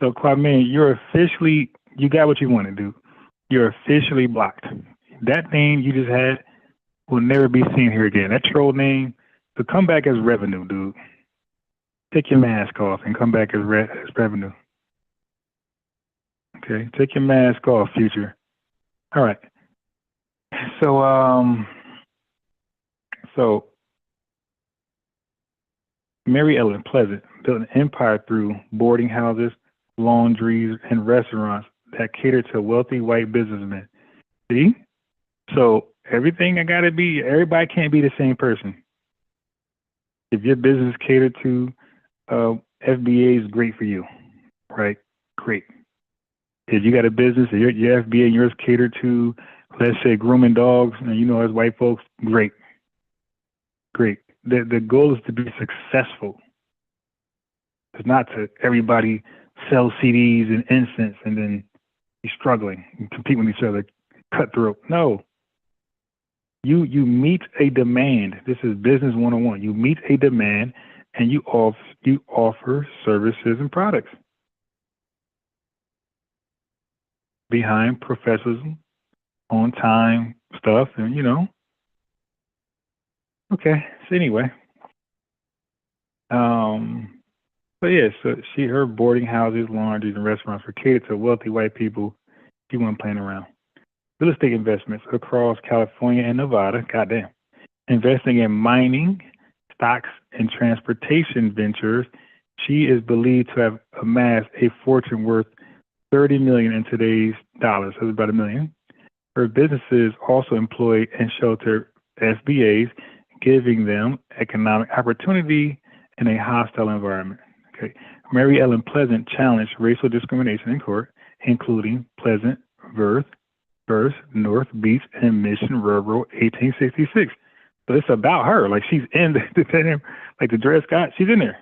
So Kwame, you got what you want to do. You're officially blocked. That name you just had will never be seen here again. That troll name, to come back as revenue, dude. Take your mask off and come back as revenue. Okay, take your mask off, future. All right. So Mary Ellen Pleasant built an empire through boarding houses, laundries, and restaurants that cater to wealthy white businessmen. See? So everybody can't be the same person. If your business catered to FBAs, great for you, right? Great. If you got a business, your FBA and yours catered to, let's say, grooming dogs, and as white folks, great. The goal is to be successful. It's not to everybody sell CDs and incense and then be struggling and compete with each other, cutthroat. No. You meet a demand. This is business 101. You meet a demand and you offer services and products behind professionalism, on time stuff, and Okay. So anyway, so her boarding houses, laundries, and restaurants were catered to wealthy white people. She wasn't playing around. Real estate investments across California and Nevada, goddamn, investing in mining, stocks, and transportation ventures She is believed to have amassed a fortune worth 30 million in today's dollars. That's about $1 million. Her businesses also employ and shelter FBAs, giving them economic opportunity in a hostile environment. Okay. Mary Ellen Pleasant challenged racial discrimination in court, including Pleasant, First, North Beach, and Mission Railroad, 1866. So it's about her. Like she's in like the Dred Scott, she's in there.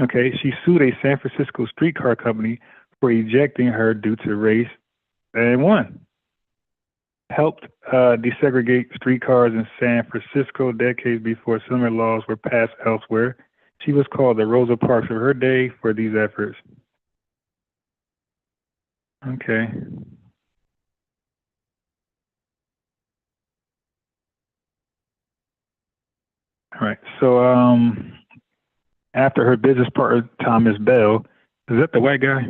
Okay. She sued a San Francisco streetcar company for ejecting her due to race and won. Helped desegregate streetcars in San Francisco decades before similar laws were passed elsewhere. She was called the Rosa Parks of her day for these efforts. Okay. All right. So after her business partner, Thomas Bell, is that the white guy?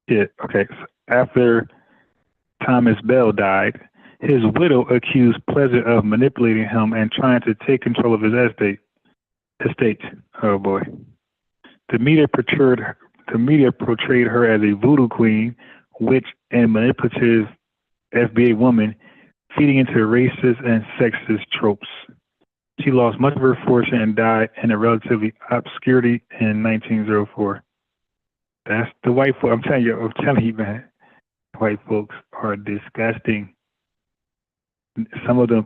Yeah. Okay. So after Thomas Bell died, his widow accused Pleasant of manipulating him and trying to take control of his estate. Oh boy. The media portrayed her as a voodoo queen, witch, and manipulative FBA woman, feeding into racist and sexist tropes. She lost much of her fortune and died in a relatively obscurity in 1904. That's the white folk. I'm telling you, man. White folks are disgusting. Some of them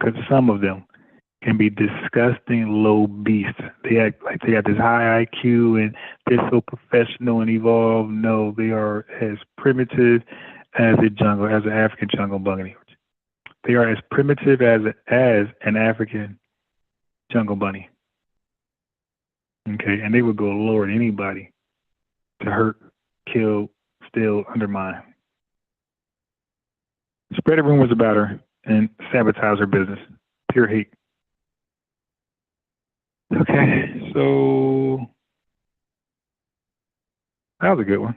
can be disgusting low beasts. They act like they got this high IQ and they're so professional and evolved. No, they are as primitive as an African jungle bunny. They are as primitive as an African jungle bunny. Okay, and they would go lower than anybody to hurt, kill, steal, undermine. Spreading rumors about her and sabotage her business. Pure hate. Okay, so that was a good one.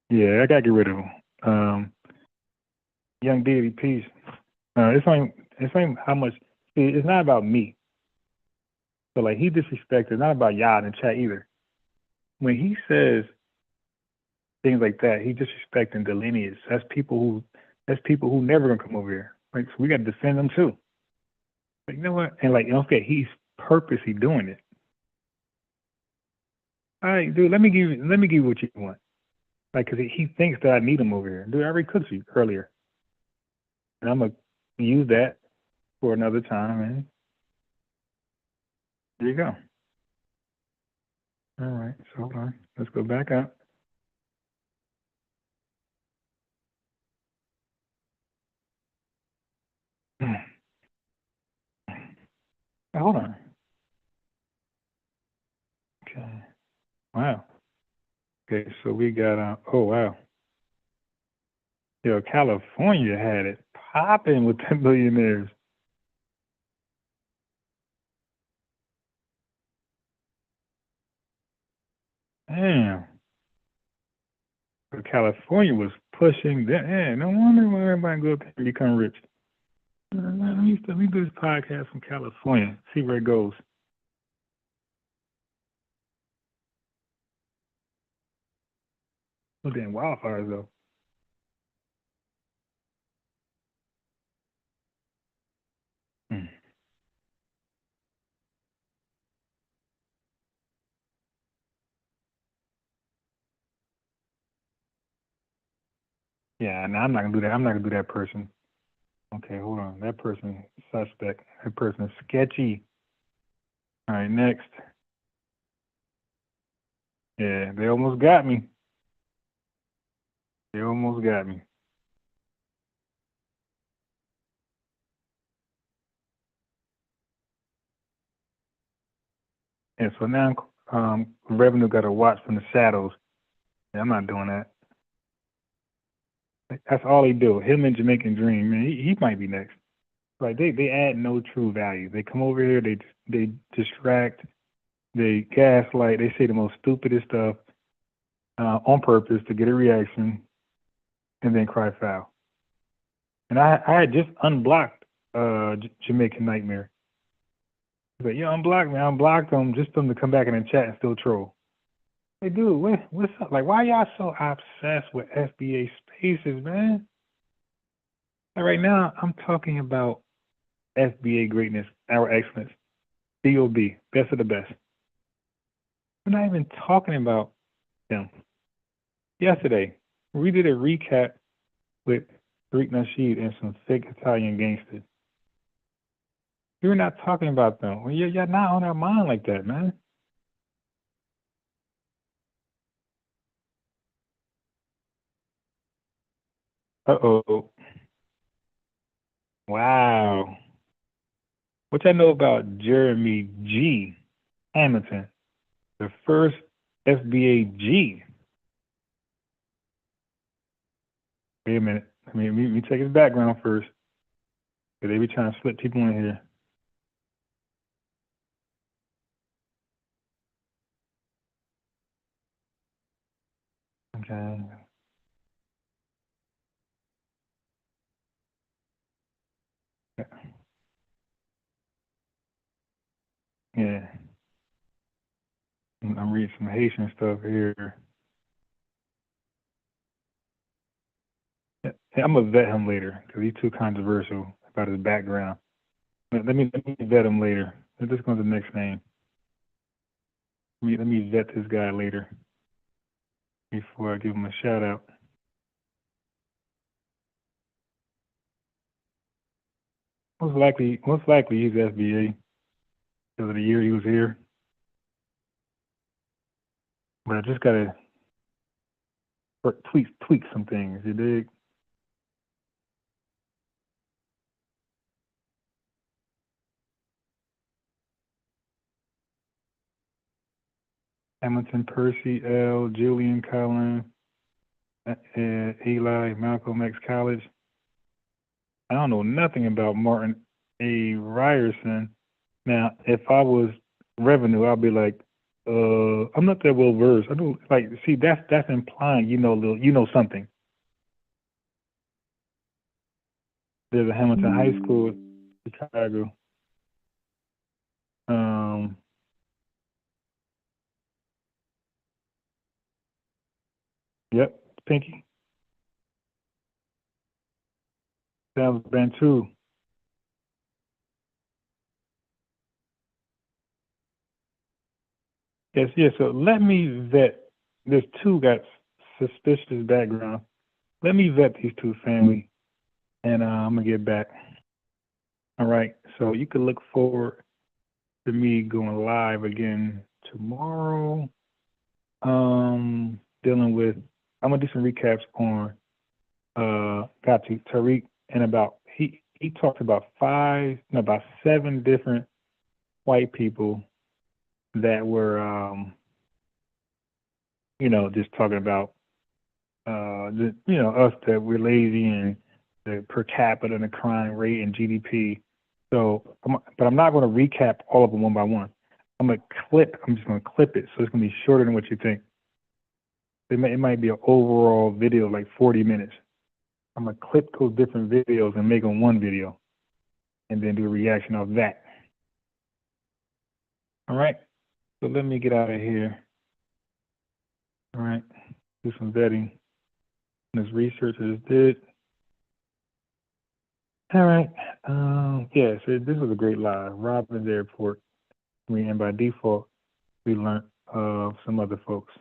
Yeah, I gotta get rid of him. Young Biddy, peace. It's not how much. See, it's not about me. So like he disrespected. It's not about y'all in the chat either. When he says things like that, he disrespecting the lineage. That's people who never gonna come over here. Like so we got to defend them too. But you know what? And like don't forget, he's purposely doing it. All right, dude. Let me give you what you want. Like, cause he thinks that I need him over here. Dude, I already cooked you earlier, and I'm gonna use that for another time. And there you go. All right. So hold on. Let's go back up. Hold on. Okay. Wow. Okay, so we got oh wow. Yo, California had it popping with the billionaires. Damn. But California was pushing that. Yeah, no wonder why everybody go up there and become rich. Let me do this podcast from California, see where it goes. Oh, damn wildfires though. Hmm. Yeah, no, I'm not gonna do that. I'm not gonna do that person. Okay, hold on. That person suspect. That person is sketchy. All right, next. Yeah, they almost got me. They almost got me. And so now revenue got to watch from the shadows. Yeah, I'm not doing that. That's all they do. Him and Jamaican Dream, man, he might be next. Like they add no true value. They come over here, they distract, they gaslight, they say the most stupidest stuff on purpose to get a reaction, and then cry foul. And I had just unblocked Jamaican Nightmare. He's like, yo, unblock me. I unblocked him just for him to come back in the chat and still troll. Hey, dude, what's up? Like, why y'all so obsessed with FBA spaces, man? Like, right now, I'm talking about FBA greatness, our excellence, DOB, best of the best. We're not even talking about them. Yesterday, we did a recap with Tariq Nasheed and some fake Italian gangsters. We're not talking about them. Well, you're not on our mind like that, man. Uh-oh. Wow. What y'all know about Jeremy G. Hamilton, the first FBA G? Wait a minute. Let me check his background first. They be trying to slip people in here. Okay. Yeah. I'm reading some Haitian stuff here. Yeah, I'm gonna vet him later because he's too controversial about his background. Let me vet him later. Let's just go to the next name. Let me vet this guy later before I give him a shout out. Most likely he's FBA because of the year he was here. But I just gotta tweak some things. You dig? Hamilton, Percy, L, Julian, Collin, Eli, Malcolm X College. I don't know nothing about Martin A. Ryerson. Now, if I was revenue, I'd be like, I'm not that well versed. I don't like see that's implying you know something. There's a Hamilton High School, Chicago. Um, yep, Pinky. That was Bantu. Yes, yes. So let me vet. There's two got suspicious background. Let me vet these two family, and I'm gonna get back. All right. So you can look forward to me going live again tomorrow. Dealing with. I'm gonna do some recaps on got to Tariq and about he talked about about 7 different white people that were just talking about us that we're lazy and the per capita and the crime rate and GDP. So, but I'm not going to recap all of them one by one. I'm just going to clip it, so it's going to be shorter than what you think. It might be an overall video like 40 minutes. I'm going to clip those different videos and make them one video, and then do a reaction of that. All right. So let me get out of here. All right. Do some vetting. This research I just did. All right. Yeah, so this was a great live. Robbins Airport. And by default, we learned of some other folks.